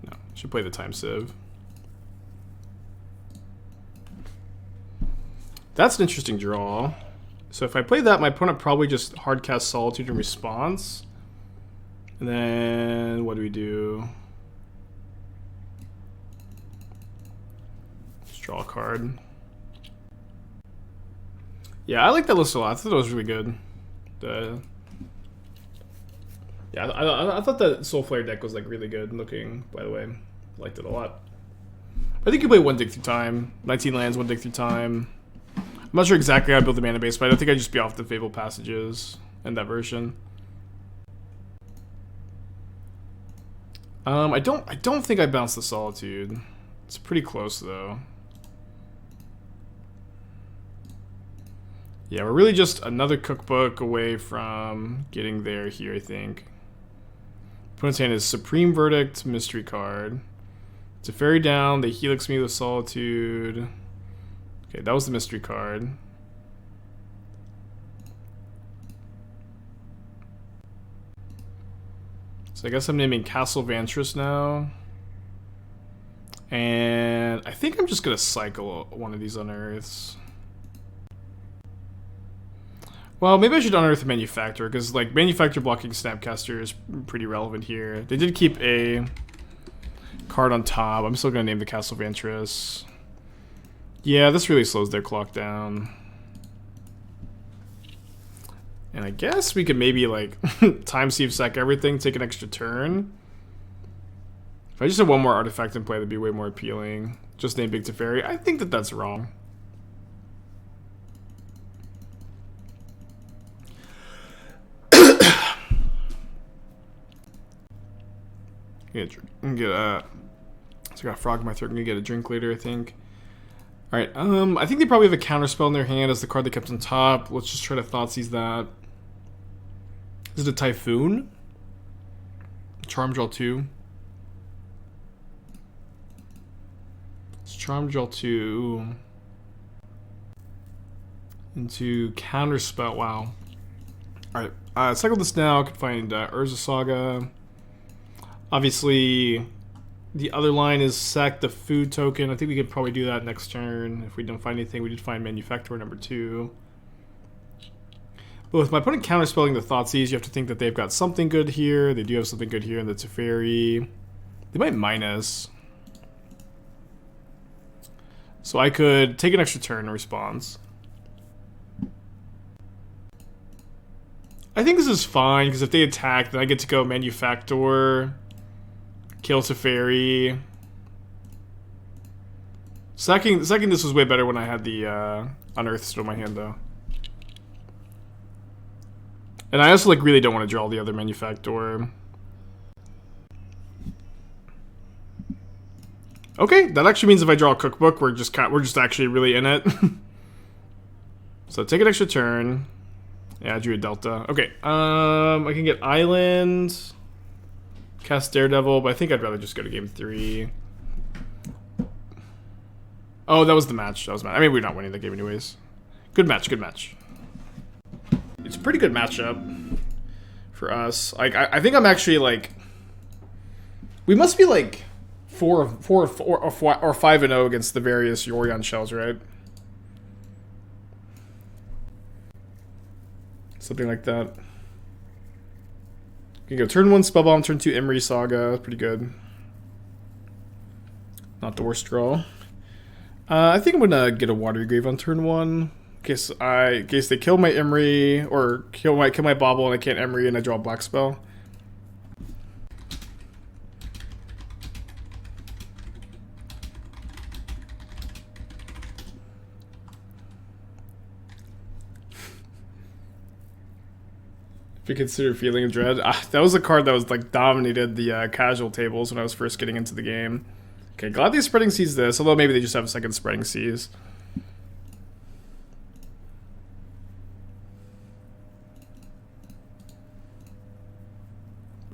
No, I should play the Time Sieve. That's an interesting draw. So if I play that, my opponent probably just hardcast Solitude in response. And then, what do we do? Draw a card. Yeah, I like that list a lot. I thought it was really good. Yeah, I thought that Soul Flare deck was like really good looking, by the way. Liked it a lot. I think you play 1 Dig Through Time. 19 lands, 1 Dig Through Time. I'm not sure exactly how I built the mana base, but I think I'd just be off the Fable Passages in that version. I don't think I bounced the Solitude. It's pretty close though. Yeah, we're really just another cookbook away from getting there here, I think. Opponent's hand is Supreme Verdict, Mystery card. It's a fairy down, they helix me with Solitude. Okay, that was the mystery card. So I guess I'm naming Castle Vantress now. And I think I'm just gonna cycle one of these unearths. Well, maybe I should unearth the Manufactor, because like Manufactor blocking Snapcaster is pretty relevant here. They did keep a card on top. I'm still gonna name the Castle Vantress. Yeah, this really slows their clock down. And I guess we could maybe like Time Sieve sack everything, take an extra turn. If I just had one more artifact in play, that'd be way more appealing. Just name Big Teferi. I think that that's wrong. So I got a frog in my throat. I'm gonna get a drink later, I think. Alright, I think they probably have a counter spell in their hand as the card they kept on top. Let's just try to Thoughtseize that. Is it a Typhoon? Charm Draw 2. It's Charm Draw 2 into counter spell. Wow. Alright, cycle this now. I could find Urza Saga. Obviously, The other line is sack the food token. I think we could probably do that next turn. If we don't find anything, we did find Manufactor number 2. But with my opponent counterspelling the Thoughtseize, you have to think that they've got something good here. They do have something good here in the Teferi. They might minus. So I could take an extra turn in response. I think this is fine, because if they attack, then I get to go Manufactor, kill Teferi. Second, this was way better when I had the Unearth still in my hand, though. And I also really don't want to draw the other Manufactor. Okay, that actually means if I draw a cookbook, we're just actually really in it. So take an extra turn. Yeah, I drew a Delta. Okay, I can get Island, cast Daredevil, but I think I'd rather just go to game 3. Oh, that was the match. I mean, we're not winning the game anyways. Good match, good match. It's a pretty good matchup for us. I think I'm actually we must be 4 or 5-0 against the various Yorion shells, right? Something like that. You can go turn 1 Spellbomb, turn 2 Emry Saga. Pretty good. Not the worst draw. I think I'm gonna get a Watery Grave on turn 1. In case they kill my Emry or kill my Bauble and I can't Emry and I draw a black spell. If you consider Feeling of Dread, that was a card that was dominated the casual tables when I was first getting into the game. Okay, glad they Spreading Seas this, although maybe they just have a second Spreading Seas.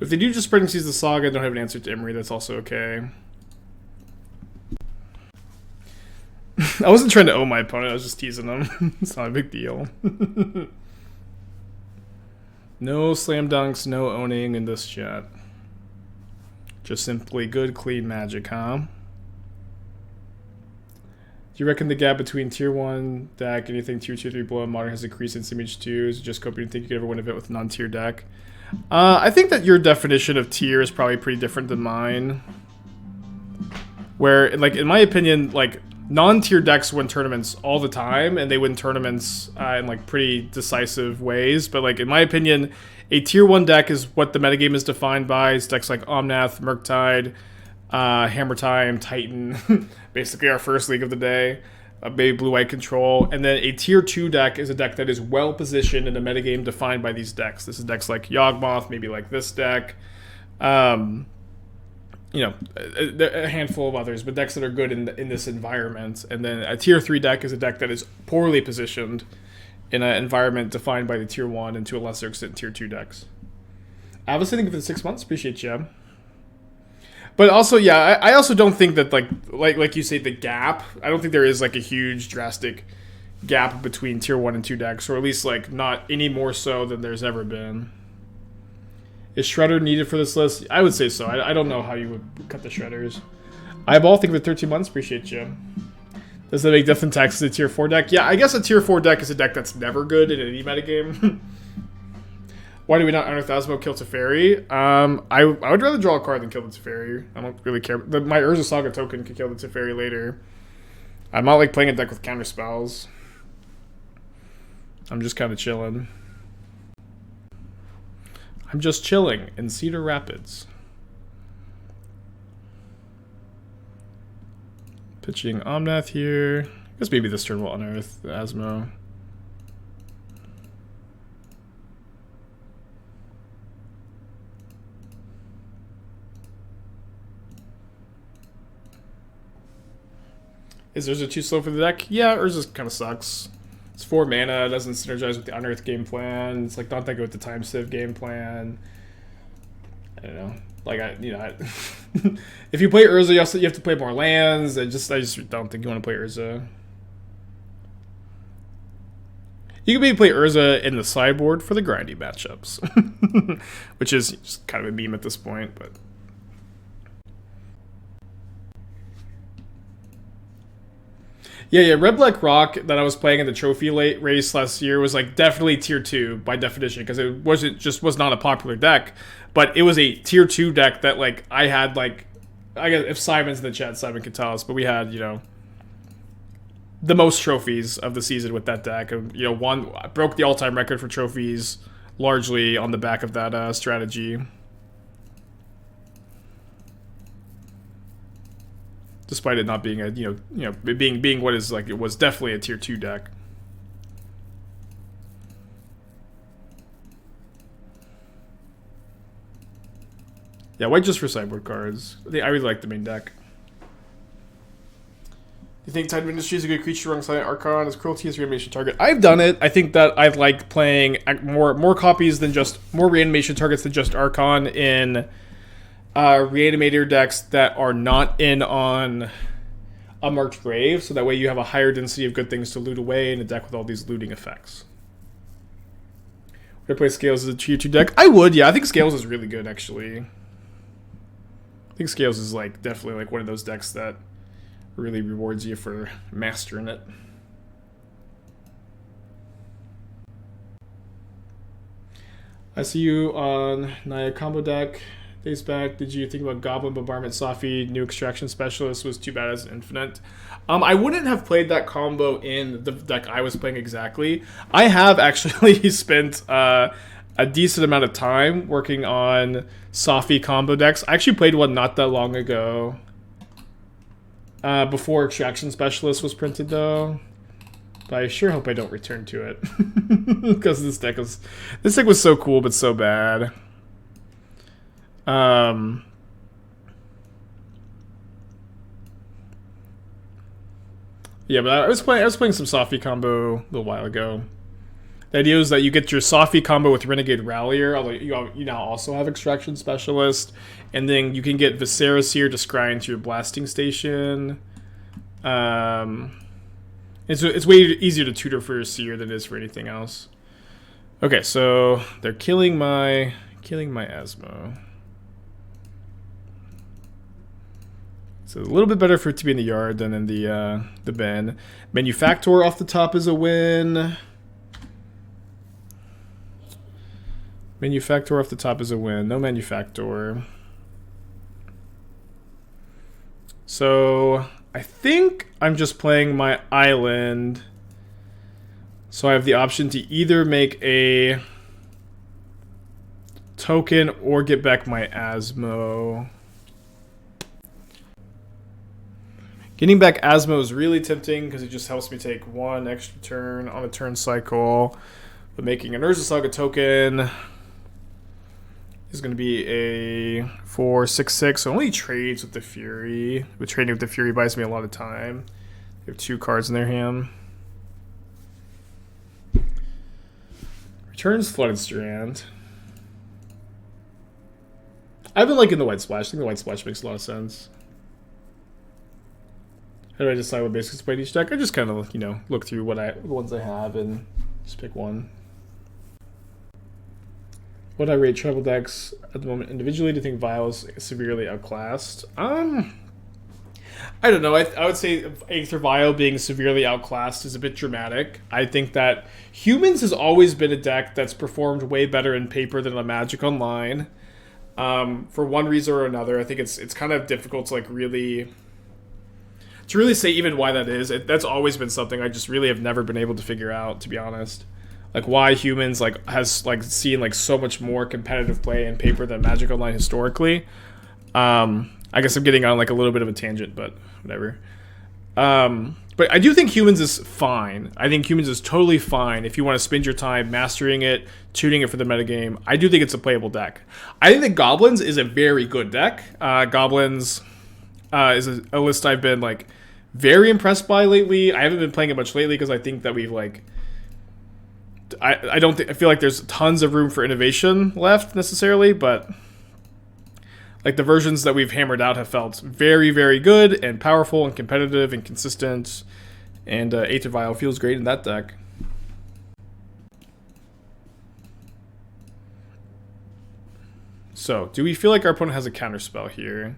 If they do just Spreading Seas the Saga and don't have an answer to Emry, that's also okay. I wasn't trying to owe my opponent, I was just teasing them. It's not a big deal. No slam dunks, no owning in this chat. Just simply good, clean magic, huh? Do you reckon the gap between tier 1 deck, anything tier 2, 3 below, and modern has increased since Image 2? Is it just hoping you think you could ever win a bit with non-tier deck? I think that your definition of tier is probably pretty different than mine. Where, in my opinion, non-tier decks win tournaments all the time, and they win tournaments in pretty decisive ways. But in my opinion, a tier 1 deck is what the metagame is defined by. It's decks like Omnath, Murktide, Hammer Time, Titan, basically our first league of the day. Maybe Blue-White Control. And then a tier 2 deck is a deck that is well positioned in a metagame defined by these decks. This is decks like Yawgmoth, maybe like this deck. You know, a handful of others, but decks that are good in this environment. And then a tier 3 deck is a deck that is poorly positioned in an environment defined by the tier 1 and to a lesser extent tier 2 decks. I was thinking for the 6 months. Appreciate you. But also, yeah, I also don't think that like you say, the gap. I don't think there is a huge drastic gap between tier 1 and 2 decks, or at least not any more so than there's ever been. Is Shredder needed for this list? I would say so. I don't know how you would cut the Shredders. Eyeball, thank you for 13 months. Appreciate you. Does that make Death and Tax a tier 4 deck? Yeah, I guess a tier 4 deck is a deck that's never good in any metagame. Why do we not Unearth Asmo, kill Teferi? I would rather draw a card than kill the Teferi. I don't really care. My Urza Saga token can kill the Teferi later. I'm not playing a deck with counter spells. I'm just kind of chilling. I'm just chilling in Cedar Rapids. Pitching Omnath here. I guess maybe this turn will Unearth the Asmo. Is Urza too slow for the deck? Yeah, Urza kind of sucks. It's 4 mana, it doesn't synergize with the Unearth game plan. It's not that good with the Time Sieve game plan. I don't know. If you play Urza, you have to play more lands. I just don't think you want to play Urza. You can maybe play Urza in the sideboard for the grindy matchups, which is just kind of a meme at this point, but. Yeah. Red Black Rock that I was playing in the trophy late race last year was like definitely tier 2 by definition because it was not a popular deck, but it was a tier 2 deck that like I had like, I guess if Simon's in the chat, Simon could tell us, but we had, you know, the most trophies of the season with that deck. And, you know, broke the all-time record for trophies largely on the back of that strategy. Despite it not being a, being what is like, it was definitely a tier 2 deck. Yeah, white just for sideboard cards. I really like the main deck. Do you think Time Industry is a good creature alongside Archon as cruelty as reanimation target? I've done it. I think that I like playing more copies than just more reanimation targets than just Archon in reanimator decks that are not in on a Marsh Grave, so that way you have a higher density of good things to loot away in a deck with all these looting effects. Would I play Scales as a tier 2 deck? I would, yeah. I think Scales is really good, actually. I think Scales is like definitely like one of those decks that really rewards you for mastering it. I see you on Naya combo deck days back. Did you think about Goblin Bombardment Safi? New Extraction Specialist was too bad as infinite. I wouldn't have played that combo in the deck I was playing exactly. I have actually spent a decent amount of time working on Safi combo decks. I actually played one not that long ago. Before Extraction Specialist was printed, though. But I sure hope I don't return to it. Because this deck was so cool, but so bad. Yeah, but I was playing some Safi combo a little while ago. The idea is that you get your Safi combo with Renegade Rallier, although you now also have Extraction Specialist, and then you can get Viserys here to scry into your blasting station. It's way easier to tutor for your Seer than it is for anything else. Okay, so they're killing my Asmo. So a little bit better for it to be in the yard than in the bin. Manufactor off the top is a win. Manufactor off the top is a win. No Manufactor. So I think I'm just playing my island. So I have the option to either make a token or get back my Asmo. Getting back Asmo is really tempting because it just helps me take one extra turn on a turn cycle. But making an Urza Saga token is going to be a 4/6/6. So only trades with the Fury. But trading with the Fury buys me a lot of time. They have 2 cards in their hand. Returns Flooded Strand. I've been liking the White Splash. I think the White Splash makes a lot of sense. How do I decide what basics to play in each deck? I just kind of, look through the ones I have and just pick one. What I rate travel decks at the moment individually? Do you think Vial is severely outclassed? I don't know. I would say Aether Vial being severely outclassed is a bit dramatic. I think that Humans has always been a deck that's performed way better in paper than on Magic Online. For one reason or another, I think it's kind of difficult to really say even why that is. That's always been something I just really have never been able to figure out, to be honest. Like why Humans has seen so much more competitive play in paper than Magic Online historically. I guess I'm getting on a little bit of a tangent, but whatever. But I do think Humans is fine. I think Humans is totally fine if you want to spend your time mastering it, tuning it for the metagame. I do think it's a playable deck. I think that Goblins is a very good deck. Goblins is a list I've been very impressed by lately. I haven't been playing it much lately because I think that we've I feel like there's tons of room for innovation left necessarily, but the versions that we've hammered out have felt very, very good and powerful and competitive and consistent. And Aether Vial feels great in that deck. So, do we feel like our opponent has a counterspell here?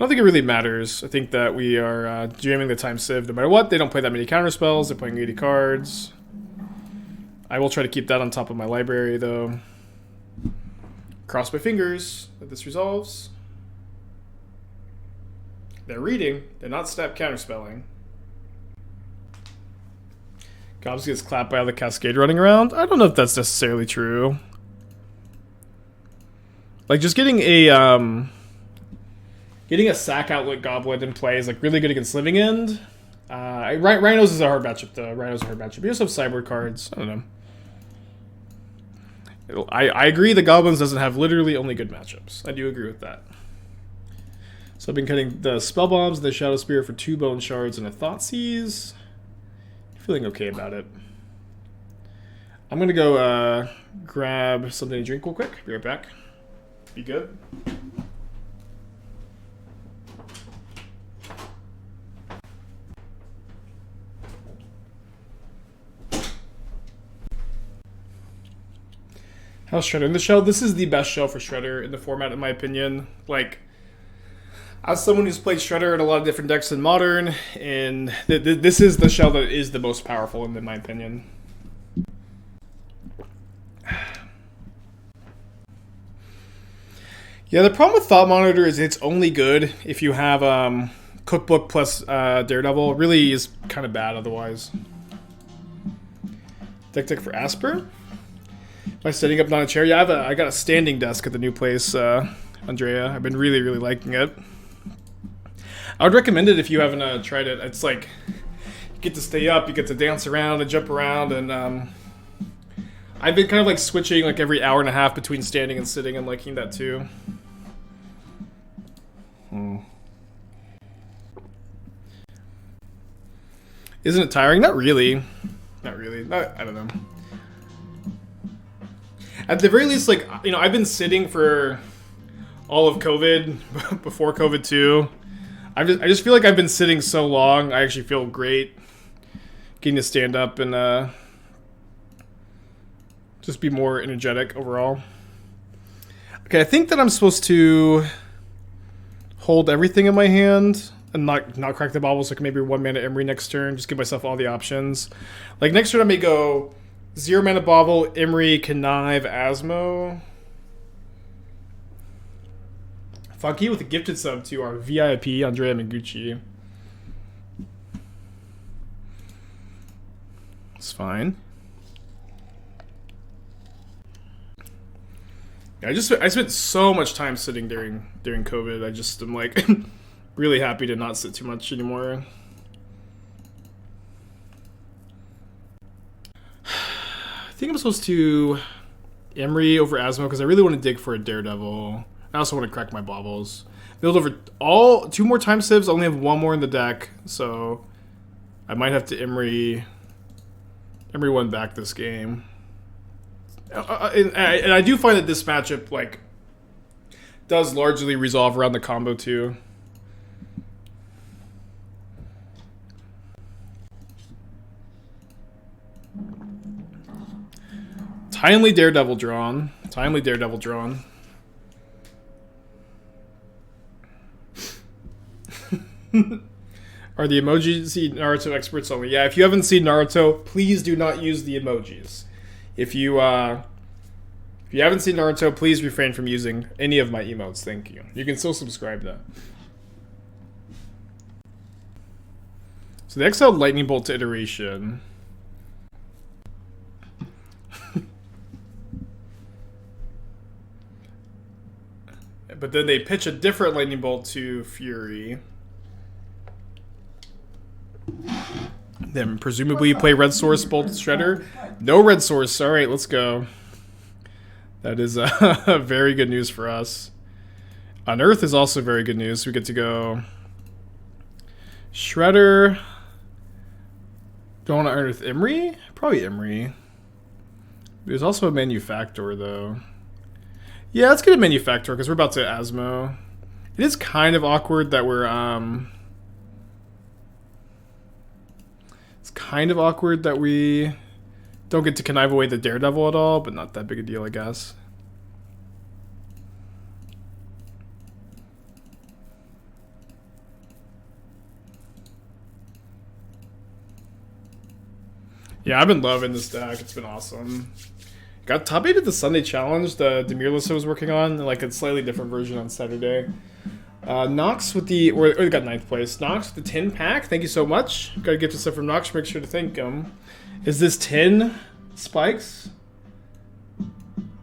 don't think it really matters. I think that we are jamming the Time Sieve no matter what. They don't play that many counter spells. They're playing 80 cards. I will try to keep that on top of my library, though. Cross my fingers that this resolves. They're reading. They're not step counterspelling. Gobs gets clapped by all the Cascade running around. I don't know if that's necessarily true. Like, just getting a sack outlet Goblin in play is like really good against Living End. Rhinos is a hard matchup, though. Rhinos is a hard matchup. You also have sideboard cards. I don't know. I agree the Goblins doesn't have literally only good matchups. I do agree with that. So I've been cutting the Spellbombs and the Shadowspear for 2 Bone Shards and a Thoughtseize. Feeling okay about it. I'm going to go grab something to drink real quick. Be right back. Be good. How's Shredder in the shell? This is the best shell for Shredder in the format, in my opinion. Like, as someone who's played Shredder in a lot of different decks in Modern, and this is the shell that is the most powerful, in my opinion. Yeah, the problem with Thought Monitor is it's only good if you have Cookbook plus Daredevil. It really is kind of bad otherwise. Deck for Esper. By setting up not a chair. Yeah, I got a standing desk at the new place, Andrea. I've been really, really liking it. I would recommend it if you haven't tried it. It's like, you get to stay up, you get to dance around and jump around, and I've been kind of like switching like every hour and a half between standing and sitting and liking that too. Isn't it tiring? Not really. Not really. I don't know. At the very least, like, you know, I've been sitting for all of COVID, before COVID too. I just feel like I've been sitting so long. I actually feel great getting to stand up and just be more energetic overall. Okay, I think that I'm supposed to hold everything in my hand and not crack the Bauble, so I can maybe 1 mana Emry next turn. Just give myself all the options. Like, next turn I may go 0 mana Bauble, Emry, Connive, Asmo. Fuck you with a gifted sub to our VIP, Andrea Mengucci. It's fine. Yeah, I spent so much time sitting during COVID. I just am like really happy to not sit too much anymore. I think I'm supposed to Emry over Asmo because I really want to dig for a Daredevil. I also want to crack my Baubles. Build over 2 more Time Sieves. I only have 1 more in the deck, so I might have to Emry 1 back this game. And I do find that this matchup like does largely resolve around the combo too. Timely Daredevil drawn. Timely Daredevil drawn. Are the emojis Naruto experts only? Yeah, if you haven't seen Naruto, please do not use the emojis. If you haven't seen Naruto, please refrain from using any of my emotes. Thank you. You can still subscribe though. So the exiled Lightning Bolt to Iteration. But then they pitch a different Lightning Bolt to Fury. Then presumably you play Red Source Bolt Shredder. No Red Source. All right, let's go. That is very good news for us. Unearth is also very good news. We get to go Shredder. Don't want to unearth Emry? Probably Emry. There's also a Manufactor though. Yeah, let's get a Manufactor because we're about to Asmo. It is kind of awkward that we're it's kind of awkward that we don't get to connive away the Daredevil at all, but not that big a deal, I guess. Yeah, I've been loving this deck. It's been awesome. Got top 8 at the Sunday Challenge, the Demir list I was working on, like a slightly different version on Saturday. Nox with the, or they got 9th place. Nox with the 10 pack, thank you so much. Got a gift of stuff from Nox, make sure to thank him. Is this 10 spikes?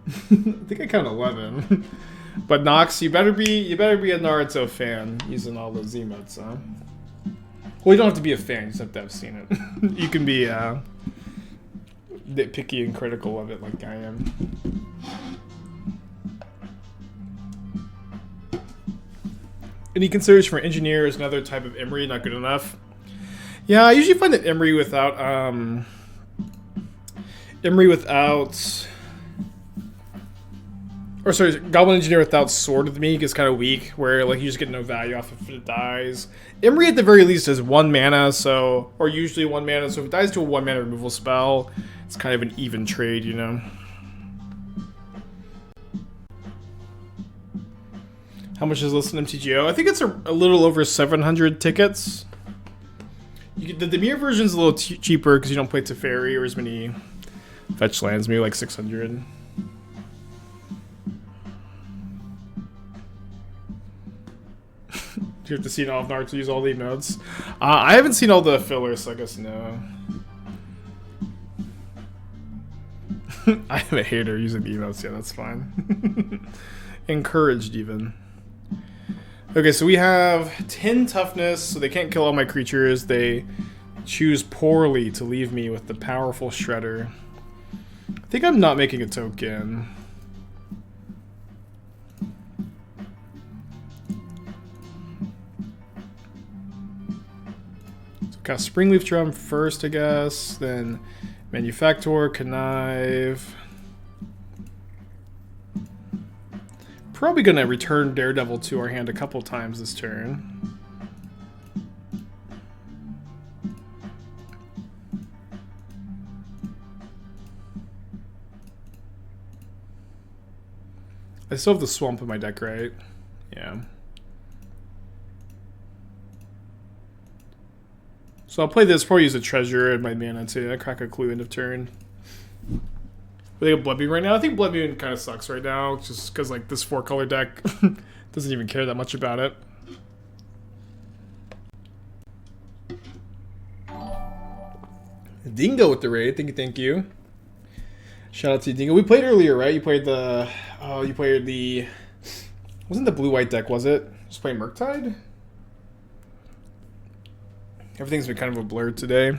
I think I count 11. But Nox, you better be a Naruto fan using all those emotes, huh? Well, you don't have to be a fan, you just have to have seen it. You can be nitpicky and critical of it like I am. Any consideration for engineer is another type of Emry, not good enough. Yeah, I usually find that Emry without or sorry, Goblin Engineer without Sword with me gets kind of weak, where like you just get no value off if it dies. Emry at the very least is 1 mana, so, or usually 1 mana, so if it dies to a 1 mana removal spell, it's kind of an even trade, you know. How much is listed in MTGO? I think it's a little over 700 tickets. The Demir version is a little cheaper because you don't play Teferi or as many fetch lands, maybe like 600. You have to see all of Naruto use all the emotes. I haven't seen all the fillers, so I guess no. I am a hater using the emotes, yeah, that's fine. Encouraged, even. Okay, so we have 10 toughness, so they can't kill all my creatures. They choose poorly to leave me with the powerful Shredder. I think I'm not making a token. Got Springleaf Drum first, I guess. Then Manufactor, Connive. Probably gonna return Daredevil to our hand a couple times this turn. I still have the Swamp in my deck, right? Yeah. So I'll play this, probably use a treasure and my mana to crack a clue end of turn. Are they a Blood Moon right now? I think Blood Moon kind of sucks right now, just because like this 4-color deck doesn't even care that much about it. Dingo with the raid, thank you. Shout out to Dingo. We played earlier, right? You played the, wasn't the blue-white deck, was it? Just playing Murktide? Everything's been kind of a blur today.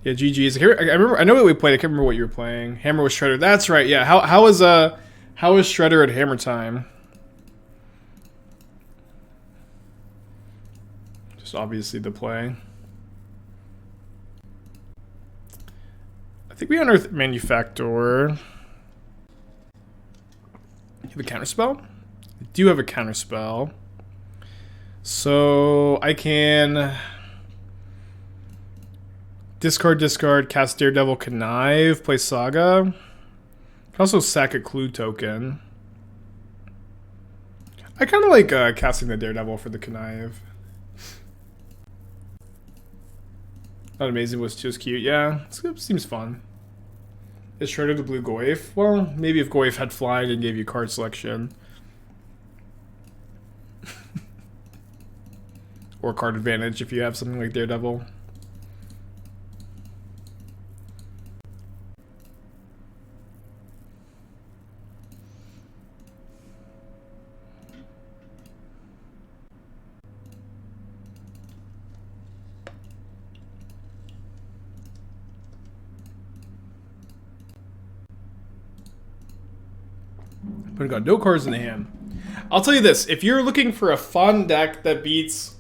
Yeah, GG's. Here, I know what we played. I can't remember what you were playing. Hammer with Shredder. That's right. Yeah. How is Shredder at Hammer time? Just obviously the play. I think we unearthed Manufactor. You have a counterspell? I do have a counterspell. So I can discard, cast Daredevil, Connive, play Saga. I can also sack a clue token. I kind of like casting the Daredevil for the Connive. Not amazing, was just cute. Yeah, it seems fun. Is Shredder the blue Goyf? Well, maybe if Goyf had flying and gave you card selection. Or card advantage if you have something like Daredevil. But I got no cards in the hand. I'll tell you this, if you're looking for a fun deck that beats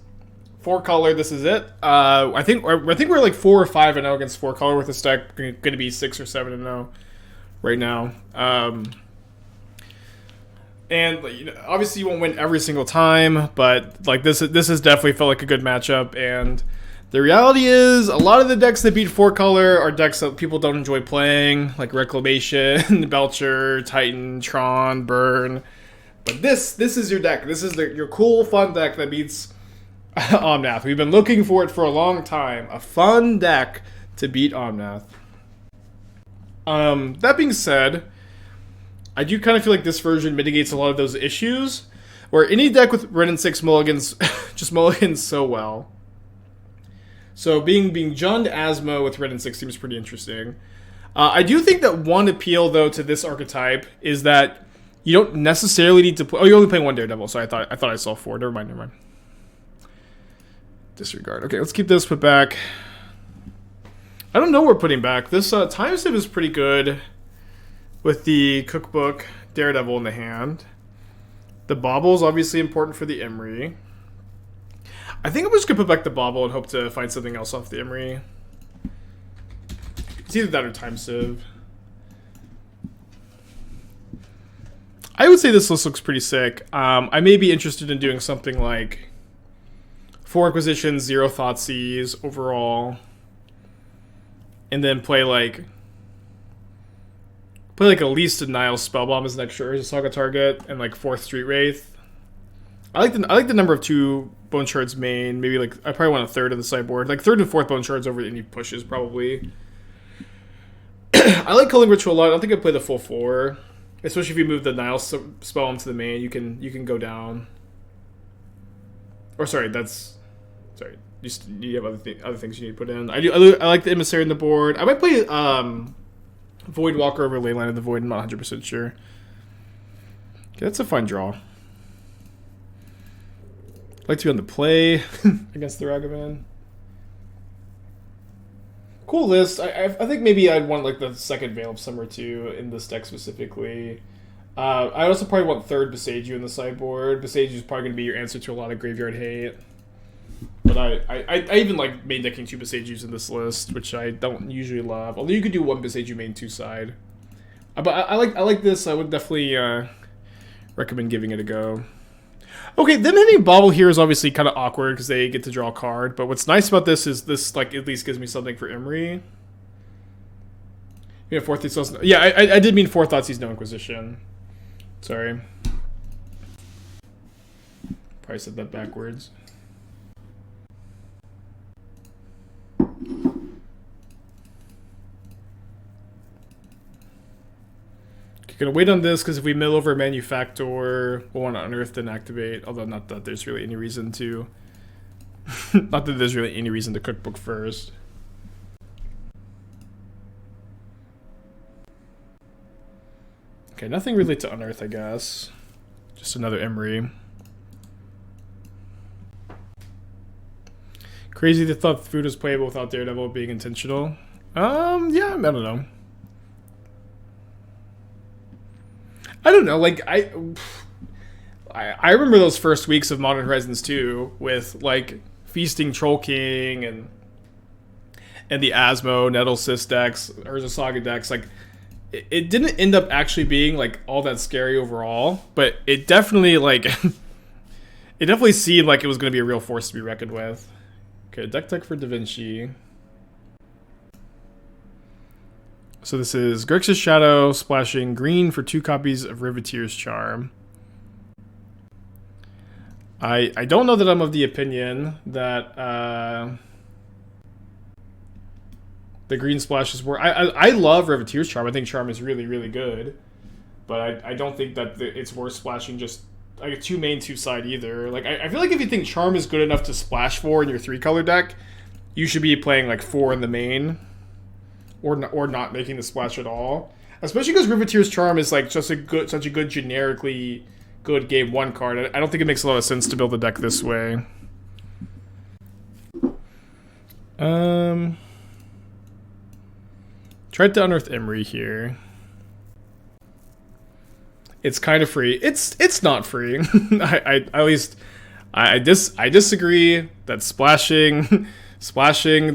4-color, this is it. I think we're like 4 or 5-0 against 4-color with this deck. Going to be 6 or 7-0 right now. And you know, obviously you won't win every single time, but like this has definitely felt like a good matchup. And the reality is, a lot of the decks that beat 4-color are decks that people don't enjoy playing, like Reclamation, Belcher, Titan, Tron, Burn. But this is your deck. This is your cool, fun deck that beats Omnath. We've been looking for it for a long time. A fun deck to beat Omnath. That being said, I do kind of feel like this version mitigates a lot of those issues, where any deck with red and 6 mulligans just mulligans so well. So being Jund Asmo with red and 6 seems pretty interesting. I do think that one appeal, though, to this archetype is that you don't necessarily need to play... Oh, you're only playing one Daredevil, so I thought I saw 4. Never mind. Disregard. Okay, let's keep this put back. I don't know what we're putting back. This Time Sieve is pretty good with the Cookbook Daredevil in the hand. The Bauble is obviously important for the Emry. I think I'm just going to put back the Bauble and hope to find something else off the Emry. It's either that or Time Sieve. I would say this list looks pretty sick. I may be interested in doing something like 4 Inquisitions, 0 Thoughtseize overall. And then play like at least a Nihil Spellbomb as an extra Urza Saga target, and like 4th Street Wraith. I like the number of 2 Bone Shards main. Maybe like I probably want a 3rd of the sideboard, like 3rd and 4th Bone Shards over any pushes probably. I like Culling Ritual a lot. I don't think I'd play the full 4, especially if you move the Nihil Spellbomb to the main. You can go down. Or sorry, you have other things you need to put in. I like the Emissary in the board. I might play Void Walker over Leyline of the Void. I'm not 100% sure. Okay, that's a fun draw. I'd like to be on the play against the Ragavan. Cool list. I think maybe I'd want like the second Veil of Summer too in this deck specifically. I also probably want 3rd Besage in the sideboard. Besage is probably going to be your answer to a lot of graveyard hate. But I even like main decking 2 Besagis in this list, which I don't usually love. Although you could do 1 Besage main 2 side. But I like this. I would definitely recommend giving it a go. Okay, them hitting Bauble here is obviously kind of awkward because they get to draw a card. But what's nice about this is this like at least gives me something for Emry. Yeah, 4th. Yeah, I did mean 4 Thoughtseize No Inquisition. Sorry. Probably said that backwards. Gonna wait on this because if we mill over Manufactor, we'll want to unearth and activate. Although not that there's really any reason to. Not that there's really any reason to Cookbook first. Okay, nothing really to unearth, I guess. Just another Emry. Crazy to thought food was playable without Daredevil being intentional. Yeah, I don't know. I don't know, like, I remember those first weeks of Modern Horizons 2 with, like, Feasting Troll King and the Asmo, Nettlecyst decks, Urza Saga decks. Like, it didn't end up actually being, like, all that scary overall, but it definitely, like, it definitely seemed like it was going to be a real force to be reckoned with. Okay, deck tech for Da Vinci. So this is Grixis Shadow, splashing green for 2 copies of Riveteer's Charm. I don't know that I'm of the opinion that the green splashes were... I love Riveteer's Charm. I think Charm is really, really good. But I don't think that it's worth splashing just like a 2 main, 2 side either. Like I feel like if you think Charm is good enough to splash 4 in your 3-color deck, you should be playing like 4 in the main. Or not making the splash at all, especially because Riveteer's Charm is like such a good generically good game 1 card. I don't think it makes a lot of sense to build a deck this way. Tried to unearth Emry here. It's kind of free. It's not free. I disagree that splashing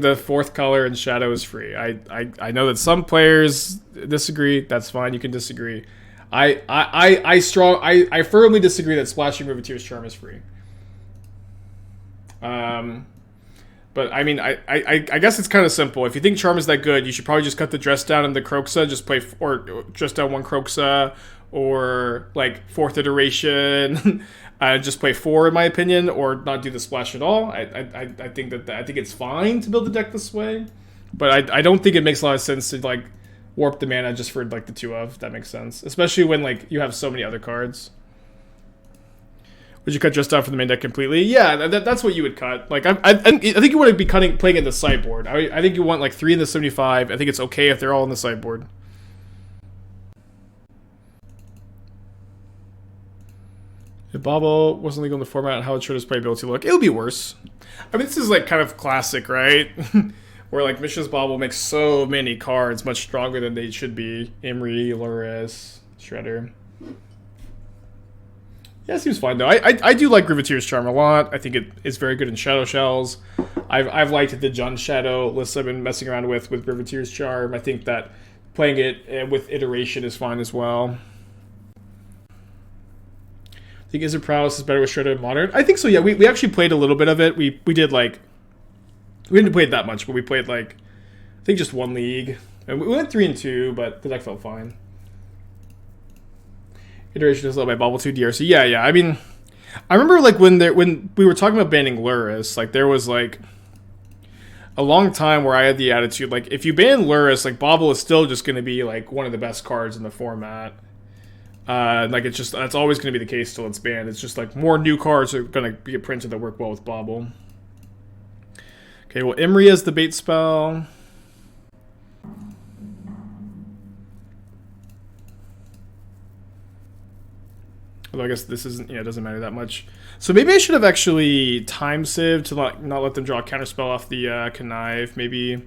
the 4th color in Shadow is free. I know that some players disagree. That's fine. You can disagree. I firmly disagree that splashing Riveteer's Charm is free. But I mean, I guess it's kind of simple. If you think Charm is that good, you should probably just cut the dress down in the Kroxa. Just play or dress down 1 Kroxa, or like 4th iteration. just play 4 in my opinion, or not do the splash at all. I think I think it's fine to build the deck this way, but I don't think it makes a lot of sense to like warp the mana just for like the 2 of, if that makes sense. Especially when like you have so many other cards. Would you cut just out for the main deck completely? Yeah, that's what you would cut. Like I think you want to be playing in the sideboard. I think you want like 3 in the 75. I think it's okay if they're all in the sideboard. If Bauble wasn't legal in the format, how would Shredder's playability look? It would be worse. I mean, this is like kind of classic, right? Where like Mishra's Bauble makes so many cards much stronger than they should be. Emry, Luris, Shredder. Yeah, it seems fine though. I do like Riveteer's Charm a lot. I think it is very good in Shadow Shells. I've liked the Jund Shadow lists I've been messing around with Riveteer's Charm. I think that playing it with Iteration is fine as well. I think Izzet Prowess is better with Shredder in Modern. I think so, yeah. We actually played a little bit of it. We did like... We didn't play it that much, but we played like... I think just 1 league. And we went 3-2, but the deck felt fine. Iteration is led by Bauble 2 DRC. Yeah. I mean... I remember like when we were talking about banning Luris, like there was like... a long time where I had the attitude, like, if you ban Luris, like, Bauble is still just going to be, like, one of the best cards in the format. Like, it's just, that's always going to be the case till it's banned. It's just, like, more new cards are going to get printed that work well with Bauble. Okay, well, Emry has the bait spell. Although I guess this isn't, it doesn't matter that much. So maybe I should have actually Time Sieve to not let them draw a counterspell off the Connive. Maybe, I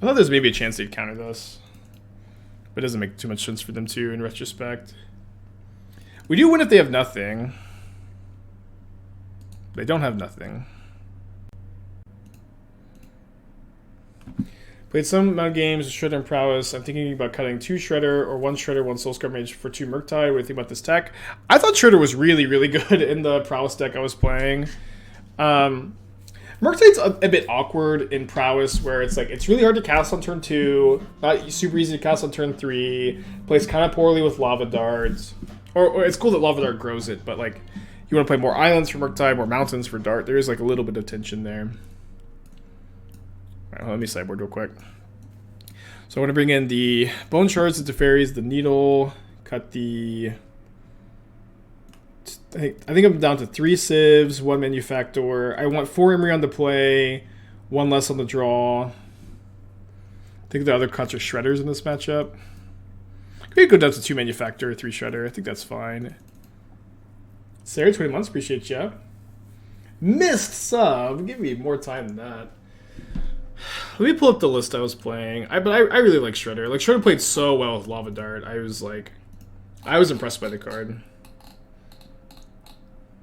thought there's maybe a chance they'd counter this. But it doesn't make too much sense for them to, in retrospect. We do win if they have nothing. They don't have nothing. Played some amount of games with Shredder and Prowess. I'm thinking about cutting 2 Shredder or 1 Shredder, 1 Soulscar Mage for 2 Murktide. What do you think about this tech? I thought Shredder was really, really good in the Prowess deck I was playing. Murktide's a bit awkward in Prowess, where it's like, it's really hard to cast on turn 2, not super easy to cast on turn 3, plays kind of poorly with Lava Darts. Or it's cool that Lava Dart grows it, but like, you want to play more islands for Murktide, more mountains for Dart. There is like a little bit of tension there. Alright, let me sideboard real quick. So I want to bring in the Bone Shards, the Fairies, the Needle, cut the... I think I'm down to 3 Civs, 1 Manufactor. I want 4 Emry on the play, 1 less on the draw. I think the other cuts are Shredders in this matchup. Maybe go down to 2 Manufactor, 3 Shredder. I think that's fine. Sarah, 20 months, appreciate you. Missed sub, give me more time than that. Let me pull up the list I was playing. But I really like Shredder. Like, Shredder played so well with Lava Dart. I was impressed by the card.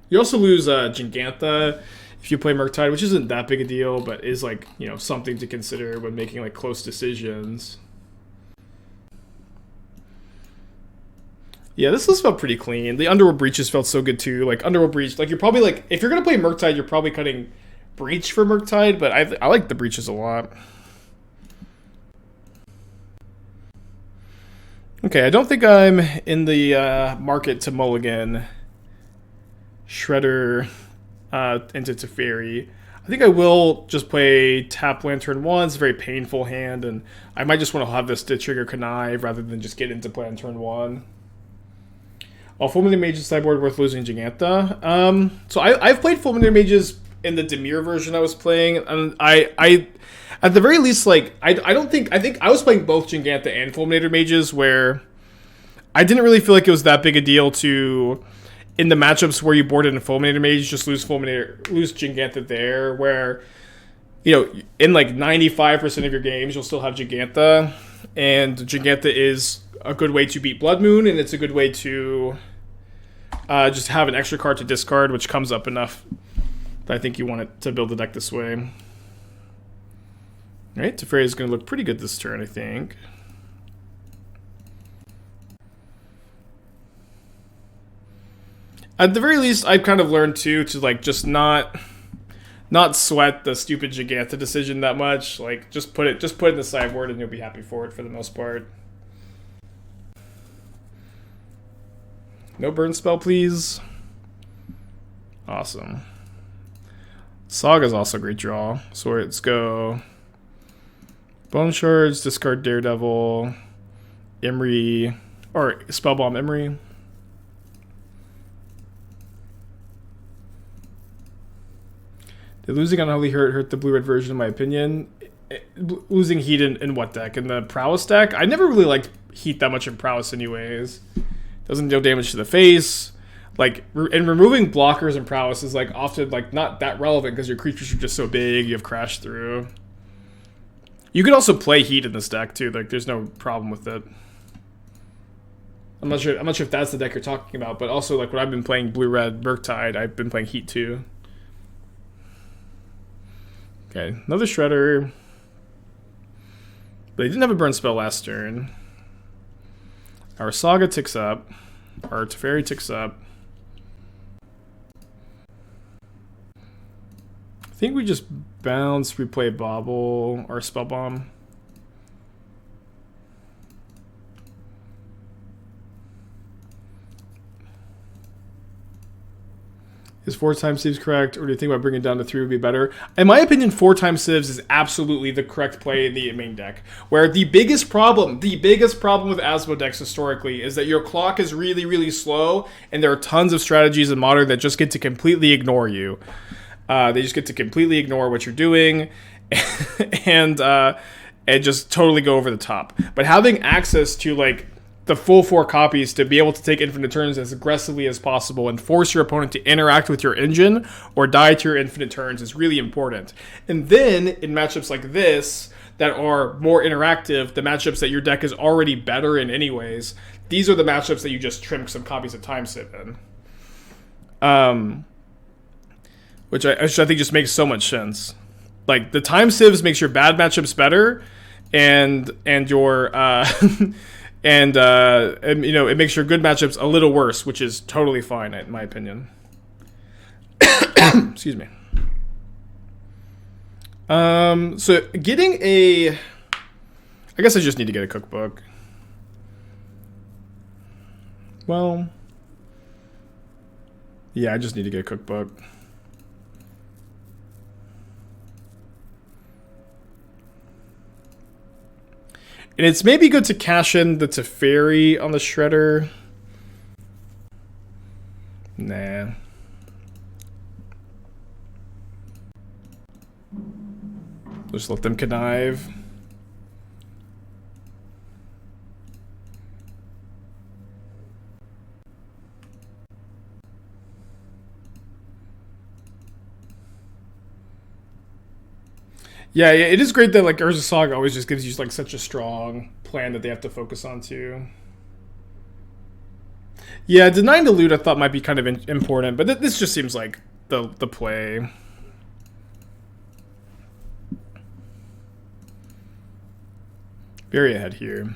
You also lose Gigantha if you play Murktide, which isn't that big a deal, but is like, something to consider when making like close decisions. Yeah, this list felt pretty clean. The Underworld Breaches felt so good too. Like Underworld Breach, like you're probably like, if you're gonna play Murktide, you're probably cutting Breach for Murktide, but I like the Breaches a lot. Okay, I don't think I'm in the market to mulligan Shredder into Teferi. I think I will just play tap land turn 1. It's a very painful hand, and I might just want to have this to trigger Connive rather than just get into play on turn 1. All Fulminator Mages sideboard worth losing Gigantha. So I've played Fulminator Mages in the Dimir version I was playing, and I at the very least, like, I think I was playing both Gigantha and Fulminator Mages, where I didn't really feel like it was that big a deal to, in the matchups where you boarded in Fulminator Mage, just lose Gigantha there, where, in like 95% of your games, you'll still have Gigantha, and Gigantha is a good way to beat Blood Moon, and it's a good way to just have an extra card to discard, which comes up enough that I think you want it to build the deck this way. Alright, Teferi is going to look pretty good this turn, I think. At the very least, I've kind of learned to like just not sweat the stupid Gigantha decision that much. Like just put it in the sideboard and you'll be happy for it for the most part. No burn spell, please. Awesome. Saga's also a great draw. So let's go Bone Shards, discard Daredevil, Emry, or Spellbomb Emry. Did losing Unholy hurt the blue-red version, in my opinion? Losing Heat in what deck? In the Prowess deck? I never really liked Heat that much in Prowess anyways. Doesn't deal damage to the face. Like, and removing blockers in Prowess is like often like not that relevant because your creatures are just so big, you have Crash Through. You could also play Heat in this deck too, like there's no problem with it. I'm not sure if that's the deck you're talking about, but also like when I've been playing blue-red Murktide, I've been playing Heat too. Okay, another Shredder. But he didn't have a burn spell last turn. Our Saga ticks up. Our Teferi ticks up. I think we just bounce, replay Bauble or Spellbomb. Is 4 Time Sieves correct, or do you think about bringing it down to 3 would be better? In my opinion, 4 Time Sieves is absolutely the correct play in the main deck. Where the biggest problem with Asmo decks historically is that your clock is really, really slow, and there are tons of strategies in Modern that just get to completely ignore you. They just get to completely ignore what you're doing, and just totally go over the top. But having access to like the full 4 copies to be able to take infinite turns as aggressively as possible and force your opponent to interact with your engine or die to your infinite turns is really important. And then in matchups like this that are more interactive, the matchups that your deck is already better in anyways, these are the matchups that you just trim some copies of Time Sieve in. Which I think just makes so much sense. Like the Time Sieves makes your bad matchups better, and your and you know, it makes your good matchups a little worse, which is totally fine in my opinion. Excuse me. So getting a, I guess I just need to get a cookbook. Well, yeah, I just need to get a cookbook. And it's maybe good to cash in the Teferi on the Shredder. Nah. Just let them connive. Yeah, it is great that like Urza Saga always just gives you like such a strong plan that they have to focus on too. Yeah, denying the loot I thought might be kind of important, but this just seems like the play. Very ahead here.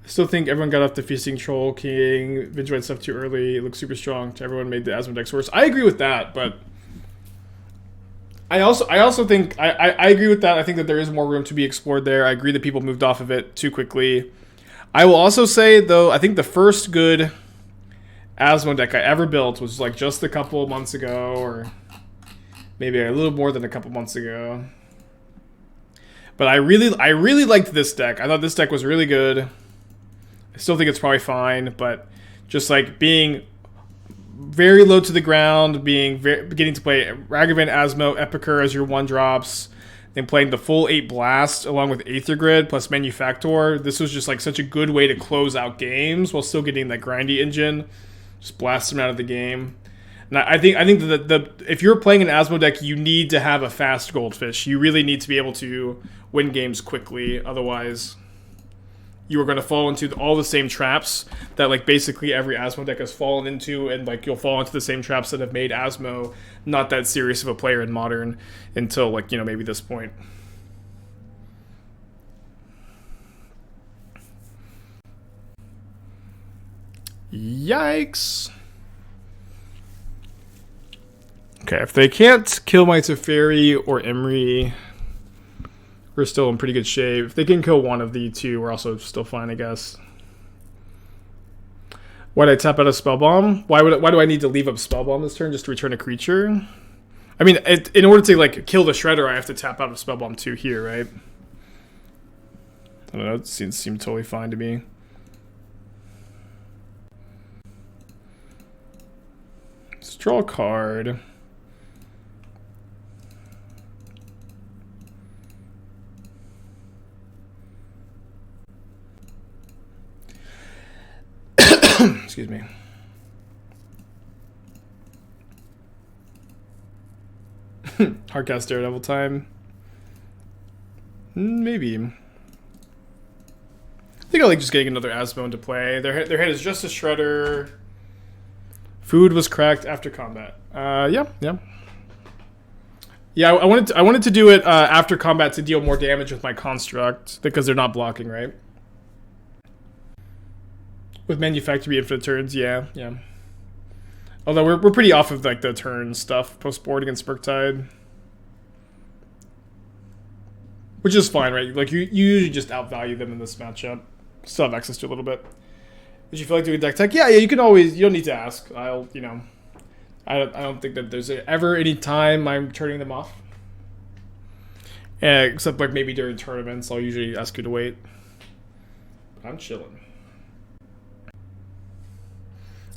Still think everyone got off the Feasting Troll King, Vigilante stuff too early. It looks super strong. Everyone made the Asmo decks worse. I agree with that, but I also think I agree with that. I think that there is more room to be explored there. I agree that people moved off of it too quickly. I will also say though, I think the first good Asmo deck I ever built was like just a couple of months ago, or maybe a little more than a couple months ago. But I really liked this deck. I thought this deck was really good. I still think it's probably fine, but just like being very low to the ground, getting to play Ragavan, Asmo, Epicur as your 1-drops, then playing the full 8 Blast along with Aether Grid plus Manufactor. This was just like such a good way to close out games while still getting that grindy engine. Just blast them out of the game. And I think that if you're playing an Asmo deck, you need to have a fast Goldfish. You really need to be able to win games quickly, otherwise you are going to fall into all the same traps that like basically every Asmo deck has fallen into, and like you'll fall into the same traps that have made Asmo not that serious of a player in Modern until like, you know, maybe this point. Yikes. Okay, if they can't kill my Teferi or Emry, we're we're still in pretty good shape. If they can kill one of the two, we're also still fine, I guess. Why did I tap out a Spellbomb? Why do I need to leave up Spellbomb this turn just to return a creature? I mean, in order to like kill the Shredder, I have to tap out a Spellbomb 2 here, right? I don't know, it seems totally fine to me. Let's draw a card. Excuse me. Hardcast Daredevil time. Maybe. I think I like just getting another Asmo into play. Their head is just a Shredder. Food was cracked after combat. Yeah. Yeah, I wanted to do it after combat to deal more damage with my construct because they're not blocking, right? With Manufactor infinite turns, yeah. Although we're pretty off of like the turn stuff post board against Murktide, which is fine, right? Like you usually just outvalue them in this matchup. Still have access to a little bit. Did you feel like doing deck tech? Yeah. You can always. You don't need to ask. I don't think that there's ever any time I'm turning them off. Except like maybe during tournaments, I'll usually ask you to wait. I'm chilling.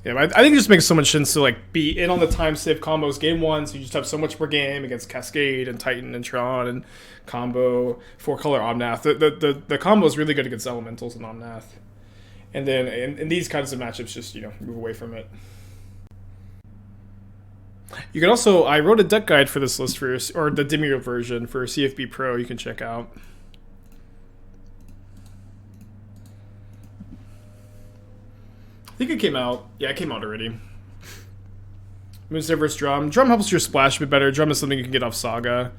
Yeah, I think it just makes so much sense to like be in on the Time Sieve combos game one, so you just have so much more game against Cascade and Titan and Tron and combo 4-color Omnath. The combo is really good against Elementals and Omnath, and then in these kinds of matchups, just move away from it. You can also I wrote a deck guide for this list or the Demio version for CFB Pro. You can check out. I think it came out. Yeah, it came out already. Moonsnare vs. Drum. Drum helps your splash a bit better. Drum is something you can get off Saga.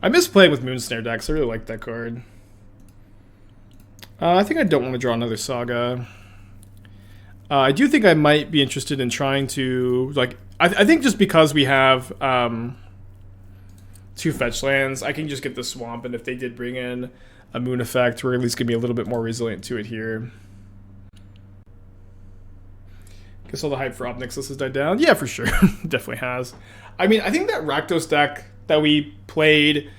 I miss playing with Moonsnare decks. I really like that card. I think I don't want to draw another Saga. I do think I might be interested in trying to... I think just because we have 2 fetch lands, I can just get the Swamp, and if they did bring in a Moon effect, we're at least going to be a little bit more resilient to it here. Guess all the hype for Obnix has died down. Yeah, for sure. Definitely has. I mean, I think that Rakdos deck that we played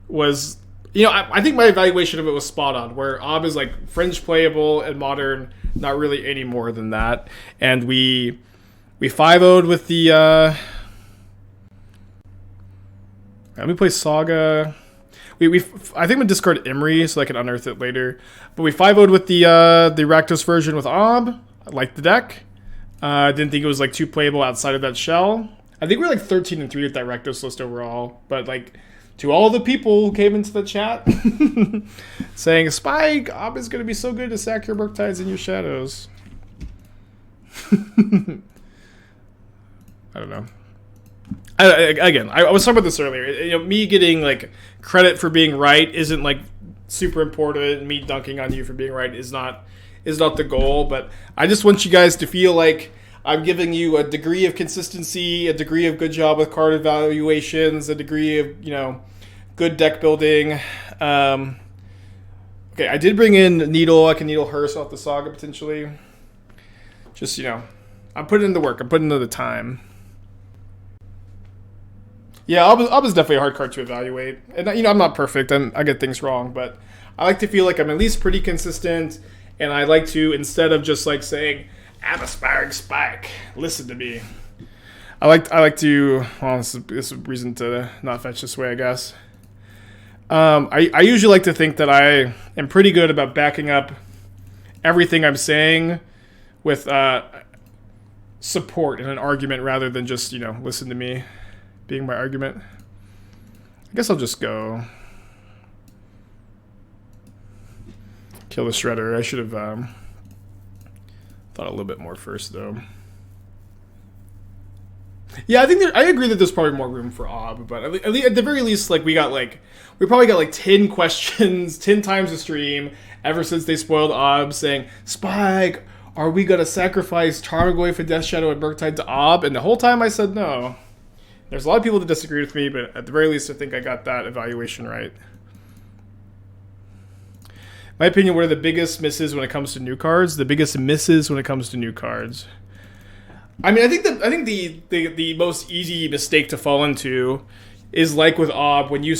was... I think my evaluation of it was spot on, where Ob is like fringe playable and Modern, not really any more than that. And we 5-0'd with the... let me play Saga... I think we discard Emry so I can unearth it later. But we 5-0'd with the Rakdos version with Ob. I liked the deck. I didn't think it was like too playable outside of that shell. I think we're like 13-3 with that Rakdos list overall. But like to all the people who came into the chat saying Spike, Ob is gonna be so good to sack your Murktides and your shadows. I don't know. I was talking about this earlier. Me getting like credit for being right isn't like super important. Me dunking on you for being right is not the goal. But I just want you guys to feel like I'm giving you a degree of consistency, a degree of good job with card evaluations, a degree of good deck building. Okay, I did bring in Needle. I can Needle Hearse off the Saga potentially. Just I'm putting in the work. I'm putting in the time. Yeah, Ob is definitely a hard card to evaluate. And, I'm not perfect. I get things wrong. But I like to feel like I'm at least pretty consistent. And I like to, instead of just like saying, I'm aspiring Spike, listen to me. I like to, well, this is a reason to not fetch this way, I guess. I usually like to think that I am pretty good about backing up everything I'm saying with support in an argument rather than just, listen to me. Being my argument. I guess I'll just go kill the Shredder. I should have thought a little bit more first, though. Yeah, I agree that there's probably more room for Ob, but at the very least, like we probably got like 10 questions, 10 times a stream ever since they spoiled Ob, saying, Spike, are we gonna sacrifice Tarmogoyf and Death Shadow and Murktide to Ob? And the whole time I said no. There's a lot of people that disagree with me, but at the very least, I think I got that evaluation right. My opinion, what are the biggest misses when it comes to new cards? The biggest misses when it comes to new cards. I mean, I think the most easy mistake to fall into is like with Ob, when you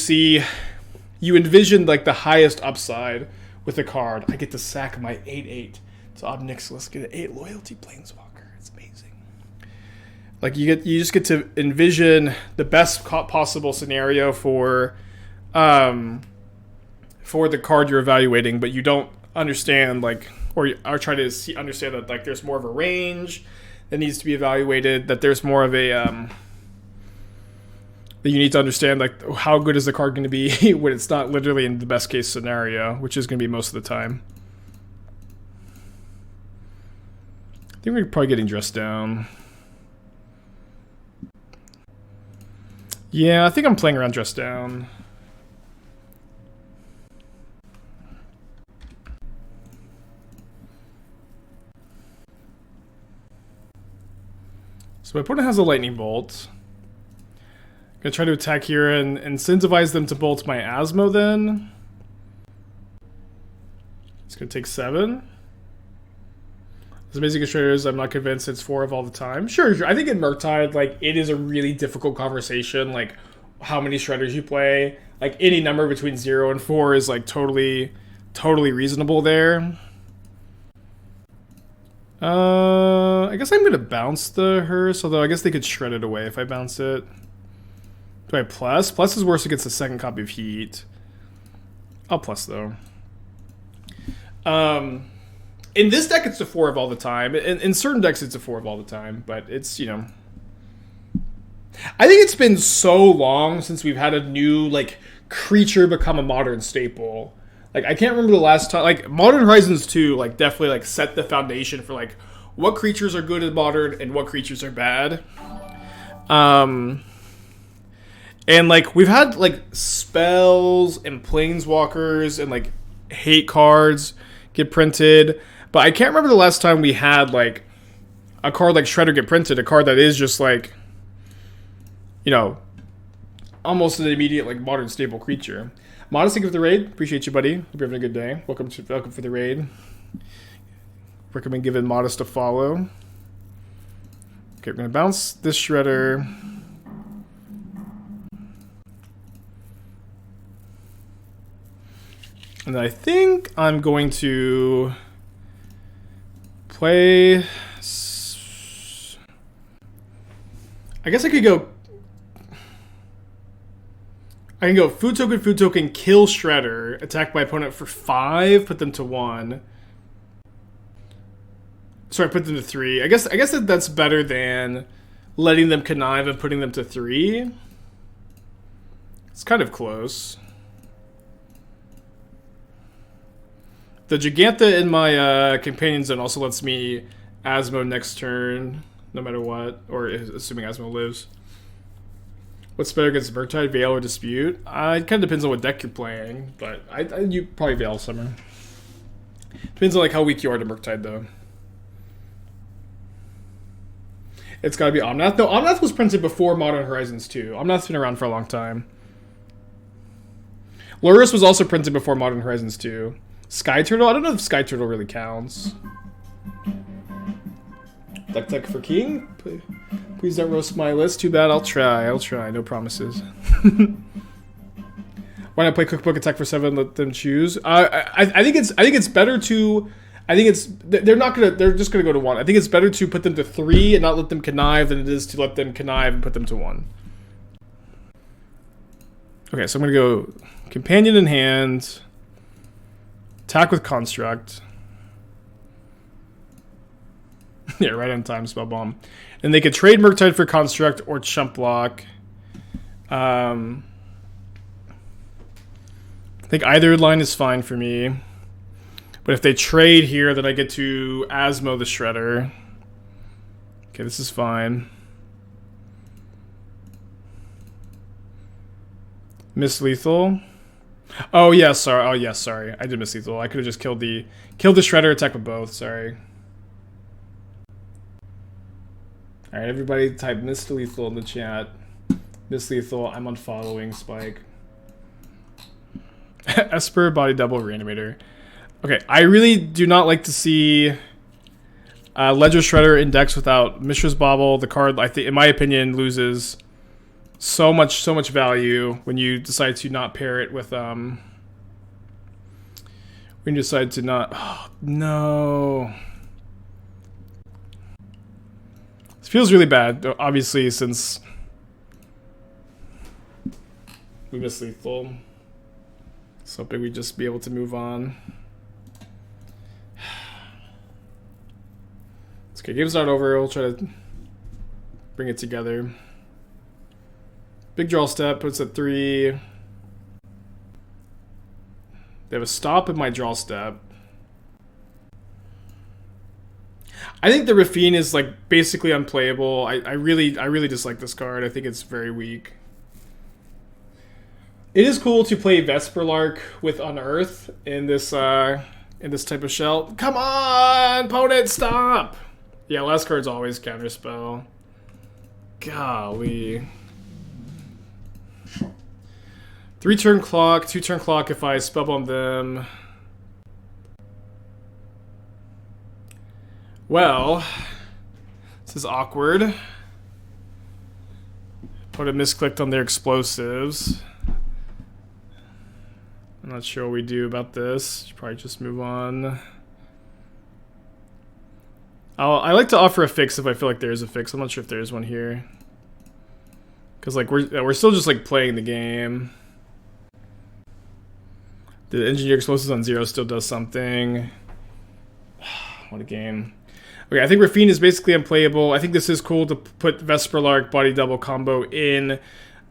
envision like the highest upside with a card. I get to sack my 8/8 to Ob Nixilis, get an 8 loyalty planeswalker. It's amazing. Like you just get to envision the best possible scenario for the card you're evaluating, but you don't understand or try to understand that like there's more of a range that needs to be evaluated, that there's more of a that you need to understand like how good is the card going to be when it's not literally in the best case scenario, which is going to be most of the time. I think we're probably getting dressed down. Yeah, I think I'm playing around dressed down. So my opponent has a lightning bolt. Gonna try to attack here and incentivize them to bolt my Asmo then. It's gonna take 7. As amazing as Shredder is, I'm not convinced it's 4 of all the time. Sure. I think in Murktide, like, it is a really difficult conversation, like, how many Shredders you play. Like, any number between 0 and 4 is, like, totally reasonable there. I guess I'm gonna bounce the hearse, although I guess they could shred it away if I bounce it. Do I plus? Plus is worse against the second copy of Heat. I'll plus, though. In this deck, it's a 4 of all the time. In certain decks, it's a 4 of all the time. But it's, you know... I think it's been so long since we've had a new, like, creature become a modern staple. Like, I can't remember the last time... Like, Modern Horizons 2, like, definitely, like, set the foundation for, like, what creatures are good in Modern and what creatures are bad. And, like, we've had, like, spells and planeswalkers and, like, hate cards get printed. But I can't remember the last time we had, like, a card like Shredder get printed. A card that is just, like, you know, almost an immediate, like, modern staple creature. Modest, thank you for the raid. Appreciate you, buddy. Hope you're having a good day. Welcome for the raid. Recommend giving Modest a follow. Okay, we're going to bounce this Shredder. And I think I'm going to play... I guess I could go... I can go food token, kill Shredder, attack my opponent for 5, put them to 1. Sorry, put them to 3. I guess that's better than letting them connive and putting them to 3. It's kind of close. The Giganta in my companion zone also lets me Asmo next turn, no matter what, or assuming Asmo lives. What's better against Murktide, Veil, or Dispute? It kind of depends on what deck you're playing, but you probably Veil Summer. Depends on like how weak you are to Murktide, though. It's got to be Omnath. No, Omnath was printed before Modern Horizons 2. Omnath's been around for a long time. Lurus was also printed before Modern Horizons 2. Sky Turtle? I don't know if Sky Turtle really counts. Deck for King? Please don't roast my list. Too bad. I'll try. No promises. Why not play Cookbook, attack for 7, let them choose? I think it's better to... They're just gonna go to 1. I think it's better to put them to 3 and not let them connive than it is to let them connive and put them to 1. Okay, so I'm gonna go Companion in hand, attack with Construct. Yeah, right on time, Spellbomb. And they could trade Murktide for Construct or Chump Block. I think either line is fine for me. But if they trade here, then I get to Asmo the Shredder. Okay, this is fine. Miss Lethal. Oh yeah, sorry. I did miss Lethal. I could have just killed the Shredder, attack with both. Sorry. All right, everybody, type Miss Lethal in the chat. Mislethal. I'm unfollowing Spike. Esper, Body Double, Reanimator. Okay, I really do not like to see Ledger Shredder in decks without Mishra's Bauble. The card, I think, in my opinion, loses so much value when you decide to not pair it with when you decide to not. Oh, no. This feels really bad, obviously, since we missed lethal. So hoping we just be able to move on. It's okay, game's not over. We'll try to bring it together. Big draw step puts at 3. They have a stop in my draw step. I think the Rafine is like basically unplayable. I really dislike this card. I think it's very weak. It is cool to play Vesperlark with Unearth in this type of shell. Come on, opponent, stop! Yeah, last card's always counterspell. Golly. 3-turn clock, 2-turn clock if I spellbomb them. Well, this is awkward. Opponent misclicked on their explosives. I'm not sure what we do about this. Should probably just move on. I like to offer a fix if I feel like there is a fix. I'm not sure if there is one here, because like we're still just like playing the game. The engineer explosives on 0 still does something. What a game. Okay, I think Rafine is basically unplayable. I think this is cool to put Vesperlark Body Double combo in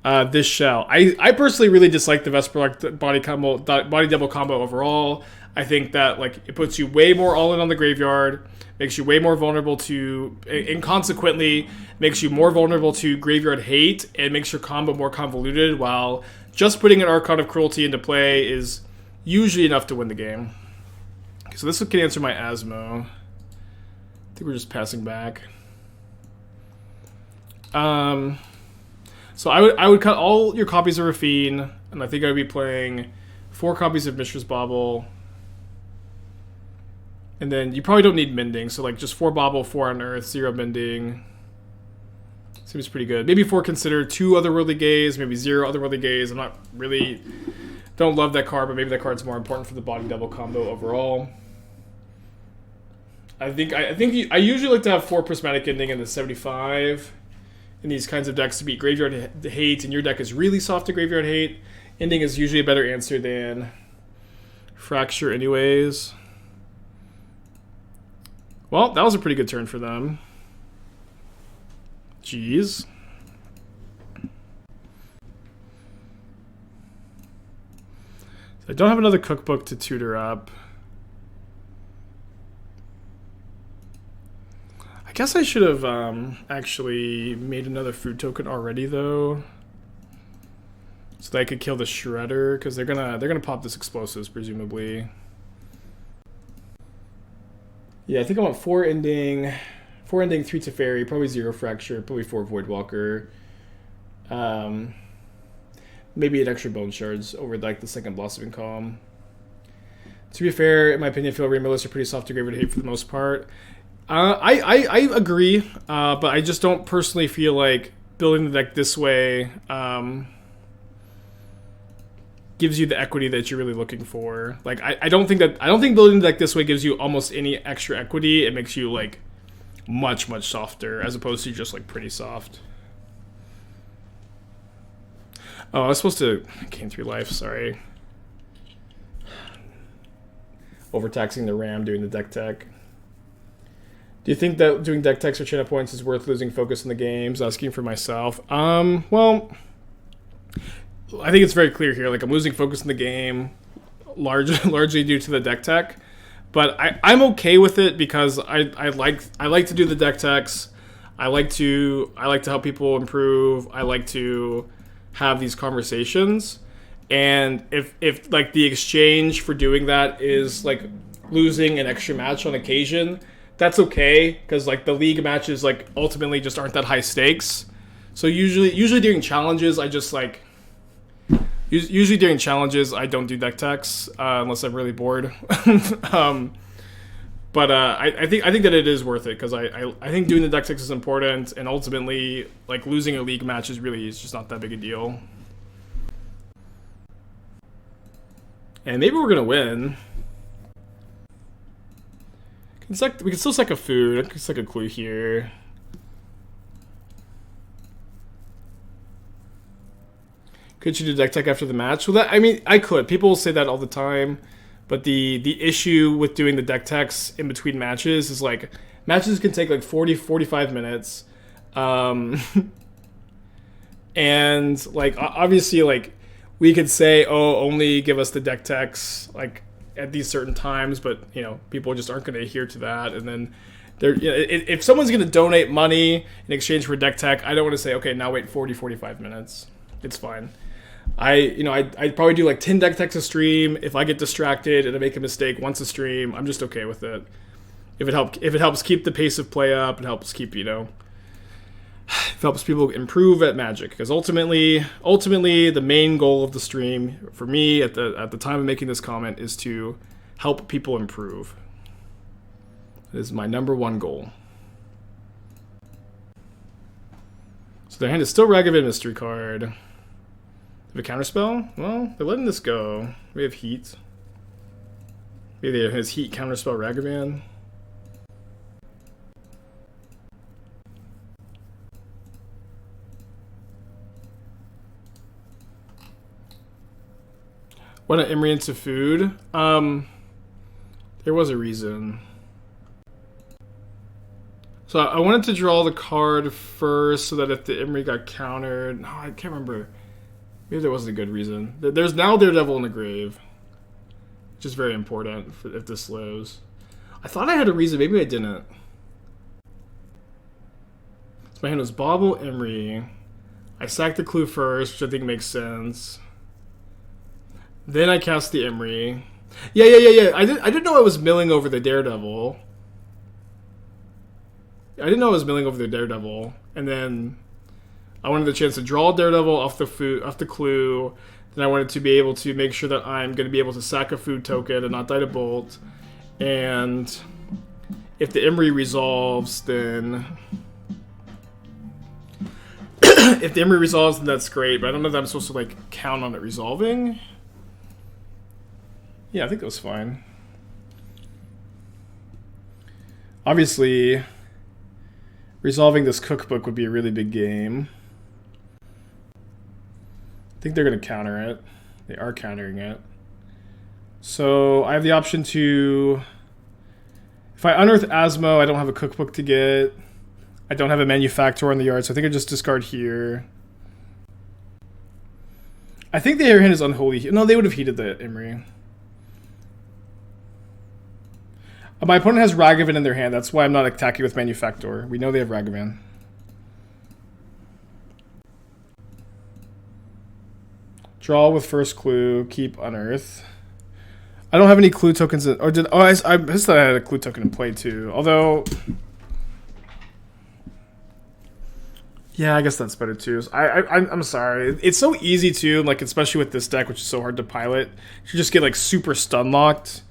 this shell. I personally really dislike the Vesperlark Body Double combo overall. I think that like it puts you way more all in on the graveyard, makes you way more vulnerable to, and consequently makes you more vulnerable to graveyard hate, and makes your combo more convoluted, while just putting an Archon of Cruelty into play is usually enough to win the game. Okay, so this can answer my Asmo. I think we're just passing back. So I would cut all your copies of Rafine, and I think I'd be playing 4 copies of Mishra's Bauble. And then you probably don't need Mending, so like just 4 Bauble, 4 Unearth, 0 Mending. Seems pretty good. Maybe 4 Consider, 2 Otherworldly Gaze, maybe 0 Otherworldly Gaze. I'm not really, don't love that card, but maybe that card's more important for the Body Double combo overall. I usually like to have 4 Prismatic Ending in the 75 in these kinds of decks to beat Graveyard Hate, and your deck is really soft to Graveyard Hate. Ending is usually a better answer than Fracture anyways. Well, that was a pretty good turn for them. Jeez. I don't have another cookbook to tutor up. I guess I should have actually made another food token already though, so that I could kill the Shredder, because they're gonna pop this explosives presumably. Yeah, I think I want 4 ending, 3 Teferi, probably 0 Fracture, probably 4 Voidwalker. Maybe an extra Bone Shards over like the second Blossoming Calm. To be fair, in my opinion, Phil Rainbow lists are pretty soft to Graveyard Hate for the most part. I agree, but I just don't personally feel like building the deck this way gives you the equity that you're really looking for. Like I don't think building the deck this way gives you almost any extra equity. It makes you like much softer as opposed to just like pretty soft. Oh, I was supposed to gain 3 life, sorry. Overtaxing the RAM doing the deck tech. Do you think that doing deck techs or channel points is worth losing focus in the games? Asking for myself. Well, I think it's very clear here. Like I'm losing focus in the game, largely due to the deck tech, but I'm okay with it because I like to do the deck techs. I like to help people improve. I like to have these conversations, and if like the exchange for doing that is like losing an extra match on occasion, that's okay, because like the league matches like ultimately just aren't that high stakes. So usually during challenges, I just like... Usually during challenges, I don't do deck techs unless I'm really bored. But I think that it is worth it because I think doing the deck techs is important, and ultimately, like, losing a league match is just not that big a deal. And maybe we're gonna win. We can still suck a food. I can suck a clue here. Could you do deck tech after the match? Well, I mean, I could. People will say that all the time. But the issue with doing the deck techs in between matches is, like, matches can take like 40-45 minutes. And, like, obviously, like, we could say, oh, only give us the deck techs, like, at these certain times, but, you know, people just aren't going to adhere to that. And then if someone's going to donate money in exchange for deck tech, I don't want to say, okay, now wait 40-45 minutes. It's fine. I'd probably do like 10 deck techs a stream. If I get distracted and I make a mistake once a stream, I'm just okay with it. If it helps keep the pace of play up, it helps keep, it helps people improve at Magic. Because ultimately, the main goal of the stream for me at the time of making this comment is to help people improve. That is my number one goal. So their hand is still Ragavan Mystery card. Have a counterspell? Well, they're letting this go. We have Heat. Maybe they has Heat counterspell Ragavan. What an Emry into food? There was a reason. So I wanted to draw the card first so that if the Emry got countered... No, I can't remember. Maybe there wasn't a good reason. There's now Daredevil in the grave. Which is very important if this lives. I thought I had a reason. Maybe I didn't. So my hand was Bauble, Emry. I sacked the clue first, which I think makes sense. Then I cast the Emry. Yeah. I didn't know I was milling over the Daredevil. I didn't know I was milling over the Daredevil. And then I wanted the chance to draw Daredevil off the clue. Then I wanted to be able to make sure that I'm going to be able to sack a food token and not die to Bolt. And if the Emry resolves, then... if the Emry resolves, then that's great. But I don't know if I'm supposed to, like, count on it resolving. Yeah, I think that was fine. Obviously, resolving this cookbook would be a really big game. I think they're going to counter it. They are countering it. So I have the option to... If I unearth Asmo, I don't have a cookbook to get. I don't have a manufactor on the yard, so I think I just discard here. I think the air hand is unholy. No, they would have heated the Emry. My opponent has Ragavan in their hand. That's why I'm not attacking with Manufactor. We know they have Ragavan. Draw with first clue. Keep unearth. I don't have any clue tokens. I just thought I had a clue token in play too. Although, yeah, I guess that's better too. I'm sorry. It's so easy to, like, especially with this deck, which is so hard to pilot. You just get like super stun locked.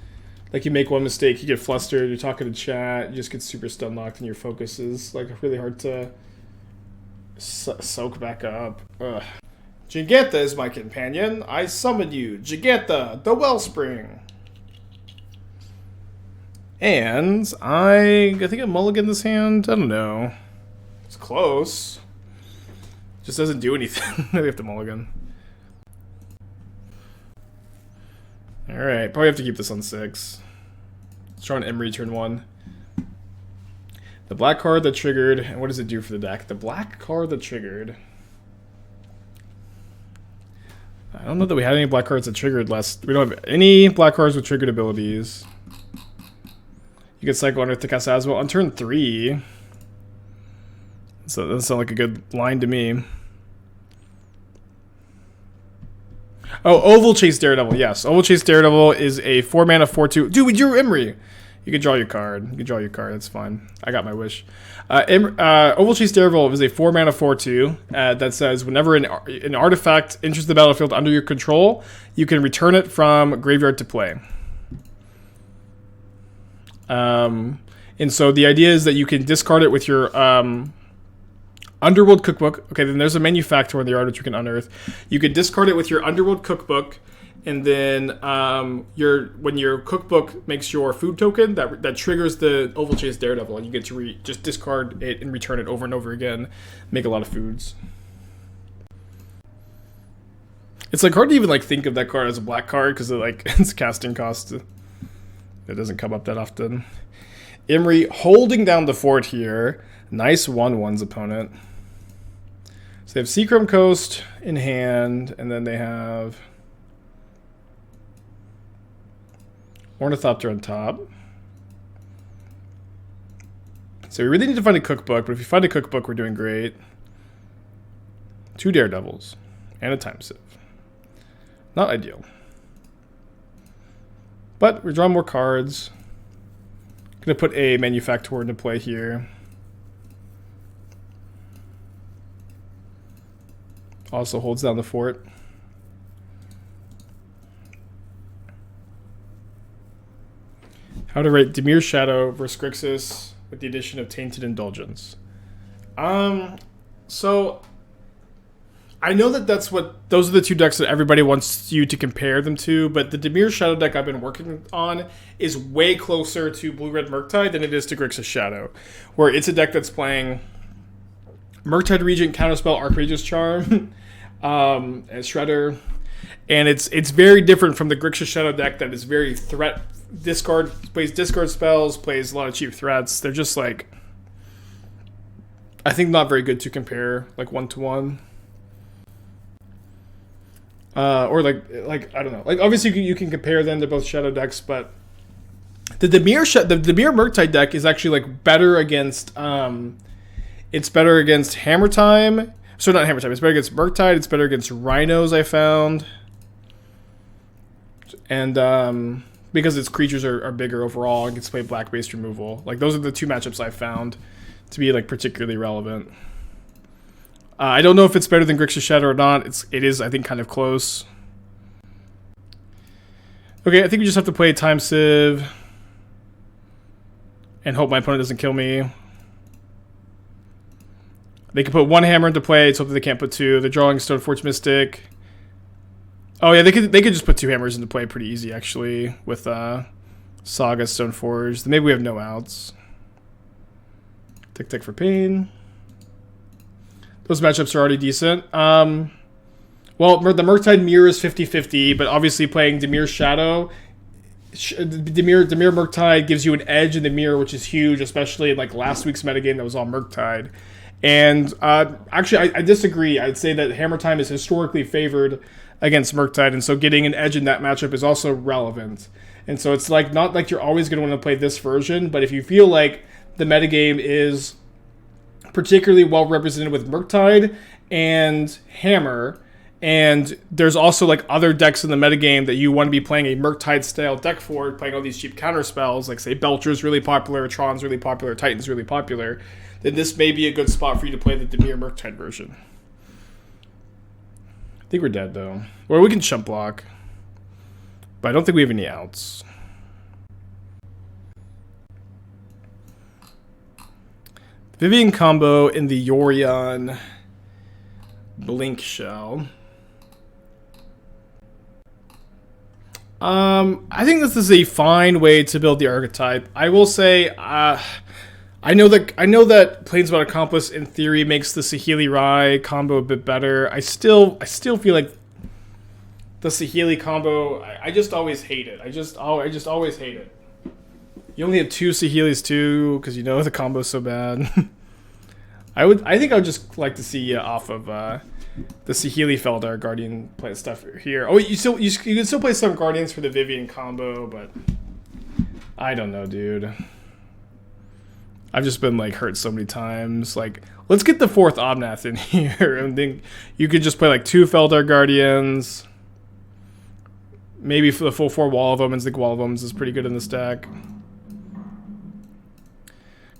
Like, you make one mistake, you get flustered, you're talking to chat, you just get super stun locked, and your focus is, like, really hard to soak back up. Ugh. Jiganta is my companion. I summon you. Jiganta, the Wellspring. And I think I mulligan this hand. I don't know. It's close. Just doesn't do anything. We have to mulligan. Alright, probably have to keep this on 6. Let's try an Emry turn 1. The black card that triggered, and what does it do for the deck? The black card that triggered. I don't know that we had any black cards that triggered last. We don't have any black cards with triggered abilities. You can cycle Unearth to cast Asmo on turn 3. So that doesn't sound like a good line to me. Oh, Ovalchase Daredevil, yes. Ovalchase Daredevil is a 4-mana 4/2. Dude, we drew Emry. You can draw your card. You can draw your card. That's fine. I got my wish. Ovalchase Daredevil is a 4-mana 4/2 that says whenever an artifact enters the battlefield under your control, you can return it from graveyard to play. And so the idea is that you can discard it with your Underworld Cookbook. Okay, then there's a Manufactor in the art which you can unearth. You can discard it with your Underworld Cookbook, and then when your cookbook makes your food token, that triggers the Ovalchase Daredevil, and you get to just discard it and return it over and over again. Make a lot of foods. It's like hard to even like think of that card as a black card because its casting cost. It doesn't come up that often. Emry holding down the fort here. Nice 1/1's opponent. So they have Seachrome Coast in hand, and then they have Ornithopter on top. So we really need to find a cookbook, but if we find a cookbook, we're doing great. 2 Daredevils and a Time Sieve. Not ideal. But we're drawing more cards. Gonna put a Manufactor into play here. Also holds down the fort. How to rate Dimir Shadow versus Grixis with the addition of Tainted Indulgence. So I know those are the 2 decks that everybody wants you to compare them to, but the Dimir Shadow deck I've been working on is way closer to Blue-Red Murktide than it is to Grixis Shadow, where it's a deck that's playing Murktide Regent, Counterspell, Archmage's Charm, and Shredder, and it's very different from the Grixis Shadow deck that is very plays discard spells, plays a lot of cheap threats. They're just I think not very good to compare 1-to-1. Or I don't know. Obviously you can compare them. They're both Shadow decks, but the Dimir Murktide deck is actually better against it's better against Hammer Time. So not Hammer Time. It's better against Murktide. It's better against Rhinos, I found. And because its creatures are bigger overall, it gets to play black-based removal. Those are the 2 matchups I found to be particularly relevant. I don't know if it's better than Grixis Shadow or not. It is, I think, kind of close. Okay, I think we just have to play Time Sieve and hope my opponent doesn't kill me. They can put 1 hammer into play. It's hope that they can't put 2. They're drawing Stoneforge Mystic. Oh yeah, they could just put 2 hammers into play pretty easy actually with Saga Stoneforge. Then maybe we have no outs. Tick for pain. Those matchups are already decent. Well, the Murktide Mirror is 50-50, but obviously playing Dimir Shadow, Dimir Murktide gives you an edge in the mirror, which is huge, especially in last week's metagame that was all Murktide. And actually, I disagree. I'd say that Hammer Time is historically favored against Murktide, and so getting an edge in that matchup is also relevant. And so it's not like you're always going to want to play this version, but if you feel like the metagame is particularly well represented with Murktide and Hammer, and there's also other decks in the metagame that you want to be playing a Murktide style deck for, playing all these cheap counter spells, say Belcher's really popular, Tron's really popular, Titan's really popular, then this may be a good spot for you to play the Dimir Murktide version. I think we're dead though. Or we can chump block, but I don't think we have any outs. Vivian combo in the Yorion Blink Shell. I think this is a fine way to build the archetype. I will say, I know that Planeswalker Accomplice in theory makes the Saheeli Rai combo a bit better. I still feel like the Saheeli combo. I just always hate it. I just always hate it. You only have 2 Saheelis too, because the combo's so bad. I think I would just like to see you off of the Saheeli Feldar Guardian play stuff here. Oh, you can still play some Guardians for the Vivian combo, but I don't know, dude. I've just been hurt so many times. Let's get the 4th Omnath in here, and then you could just play 2 Feldar Guardians. Maybe for the full 4 Wall of Omens. I think Wall of Omens is pretty good in this deck.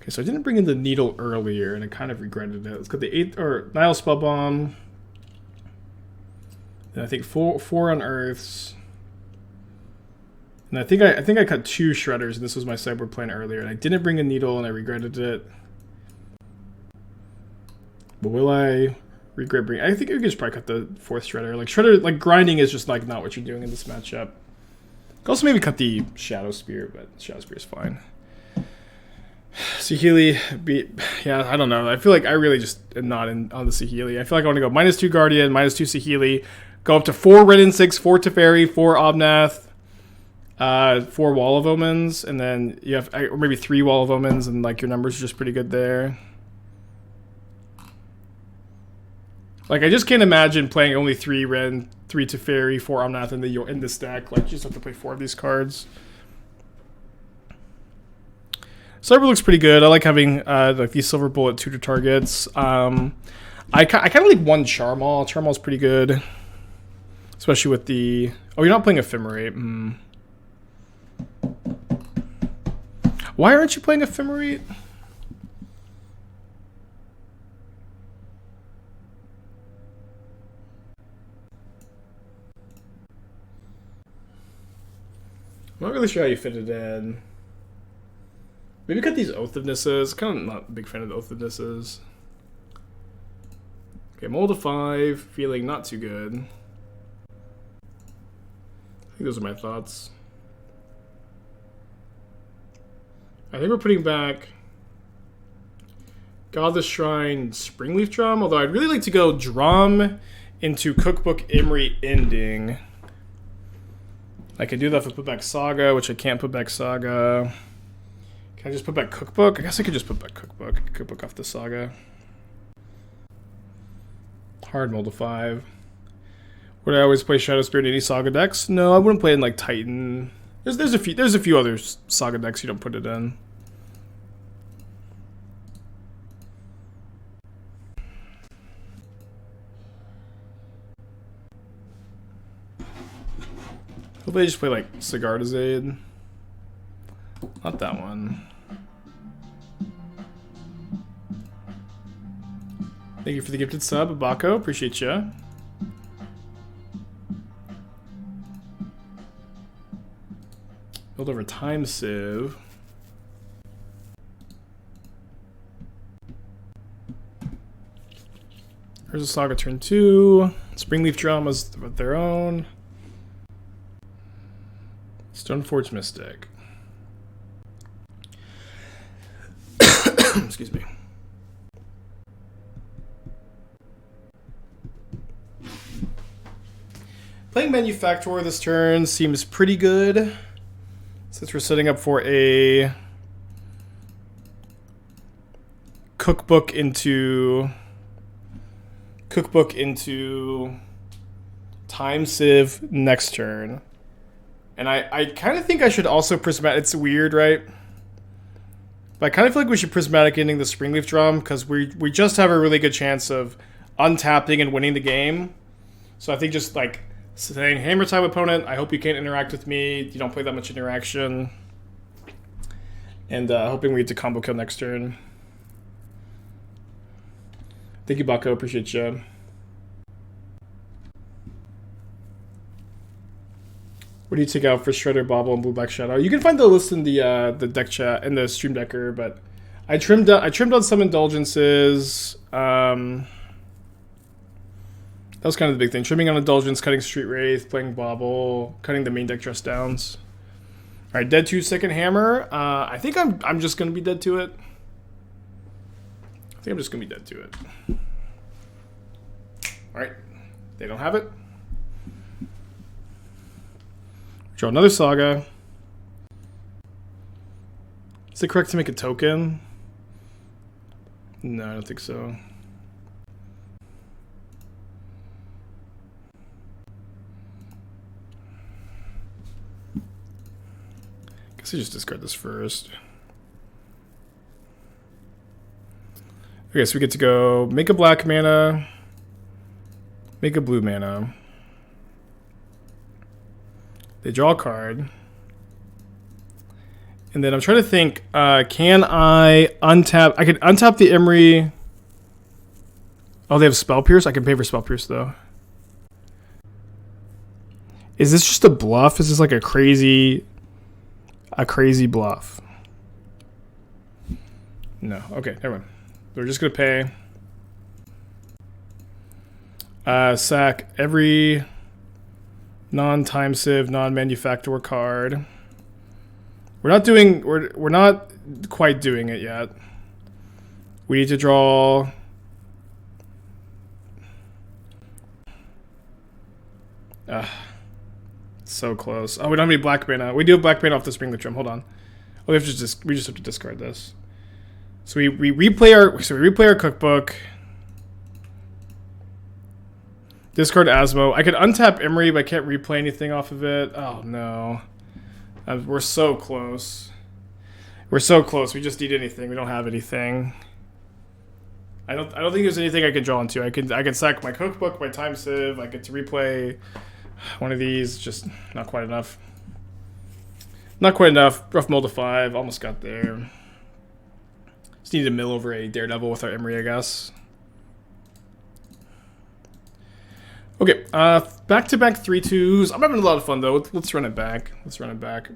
Okay, so I didn't bring in the Needle earlier, and I kind of regretted it. Let's get the Nihil Spellbomb. Then I think four Unearths. And I think I cut 2 Shredders, and this was my sideboard plan earlier, and I didn't bring a Needle, and I regretted it. But will I regret bringing? I think I could probably cut the 4th Shredder. Like Shredder, like grinding is just like not what you're doing in this matchup. Could also maybe cut the Shadowspear, but Shadowspear is fine. Saheeli, yeah, I don't know. I feel like I really just am not on the Saheeli. I feel like I want to go -2 Guardian, -2 Saheeli, go up to 4 Red and 6, 4 Teferi, 4 Omnath, 4 Wall of Omens, and then you have or maybe 3 Wall of Omens, and like your numbers are just pretty good there. Like I just can't imagine playing only 3 Red, 3 Teferi, 4 Omnath in this deck. Like you just have to play 4 of these cards. Cyber looks pretty good. I like having like these Silver Bullet tutor targets. I kind of like 1 Charmal. Charmal's pretty good, especially with the. Oh, you're not playing Ephemerate. Why aren't you playing Ephemerate? I'm not really sure how you fit it in. Maybe cut these Oath of Nisses. Kind of not a big fan of the Oath of Nisses. Okay, Mold of 5. Feeling not too good. I think those are my thoughts. I think we're putting back Godless Shrine, Springleaf Drum. Although I'd really like to go Drum into Cookbook Emry Ending. I could do that if I put back Saga, which I can't put back Saga. Can I just put back Cookbook? I guess I could just put back Cookbook. Cookbook off the Saga. Hard Mold of 5. Would I always play Shadowspear in any Saga decks? No, I wouldn't play it in like Titan. There's a few other Saga decks you don't put it in. Hopefully I just play like Sigardazade. Not that one. Thank you for the gifted sub, Abako. Appreciate ya. Build over Time Sieve. Here's a Saga turn 2. Springleaf Drum was their own. Stoneforge Mystic. Excuse me. Playing Manufactor this turn seems pretty good, since we're setting up for a cookbook into Time Sieve next turn. And I kind of think I should also Prismatic. It's weird, right? But I kind of feel like we should Prismatic Ending the Springleaf Drum, because we just have a really good chance of untapping and winning the game. So I think just like saying, Hammer Time opponent, I hope you can't interact with me. You don't play that much interaction. And hoping we get to combo kill next turn. Thank you, Bako. Appreciate you. What do you take out for Shredder, Bauble, and Blue Black Shadow? You can find the list in the deck chat in the Stream Decker, but I trimmed on some indulgences. That was kind of the big thing. Trimming on indulgence, cutting Street Wraith, playing Bauble, cutting the main deck dress downs. All right, dead to second hammer. I think I'm just gonna be dead to it. I think I'm just gonna be dead to it. All right, they don't have it. Draw another Saga. Is it correct to make a token? No, I don't think so. Guess I just discard this first. Okay, so we get to go make a black mana, make a blue mana. They draw a card. And then I'm trying to think, can I untap? I can untap the Emry. Oh, they have Spell Pierce? I can pay for Spell Pierce, though. Is this just a bluff? Is this like a crazy bluff? No. Okay, never mind. We're just going to pay. Sack every non-Time Sieve, non-Manufactor card. We're not quite doing it yet. We need to draw. So close. Oh, we don't have any black mana. We do have black mana off the Springleaf Drum. Hold on. Oh, we just have to discard this. So we replay our cookbook. Discard Asmo. I could untap Emry, but I can't replay anything off of it. Oh no. We're so close. We're so close. We just need anything. We don't have anything. I don't think there's anything I can draw into. I can sack my cookbook, my Time Sieve. I get to replay one of these. Just not quite enough. Not quite enough. Rough mold to 5. Almost got there. Just need to mill over a Daredevil with our Emry, I guess. Okay, back-to-back 3-2s. I'm having a lot of fun, though. Let's run it back. Let's run it back.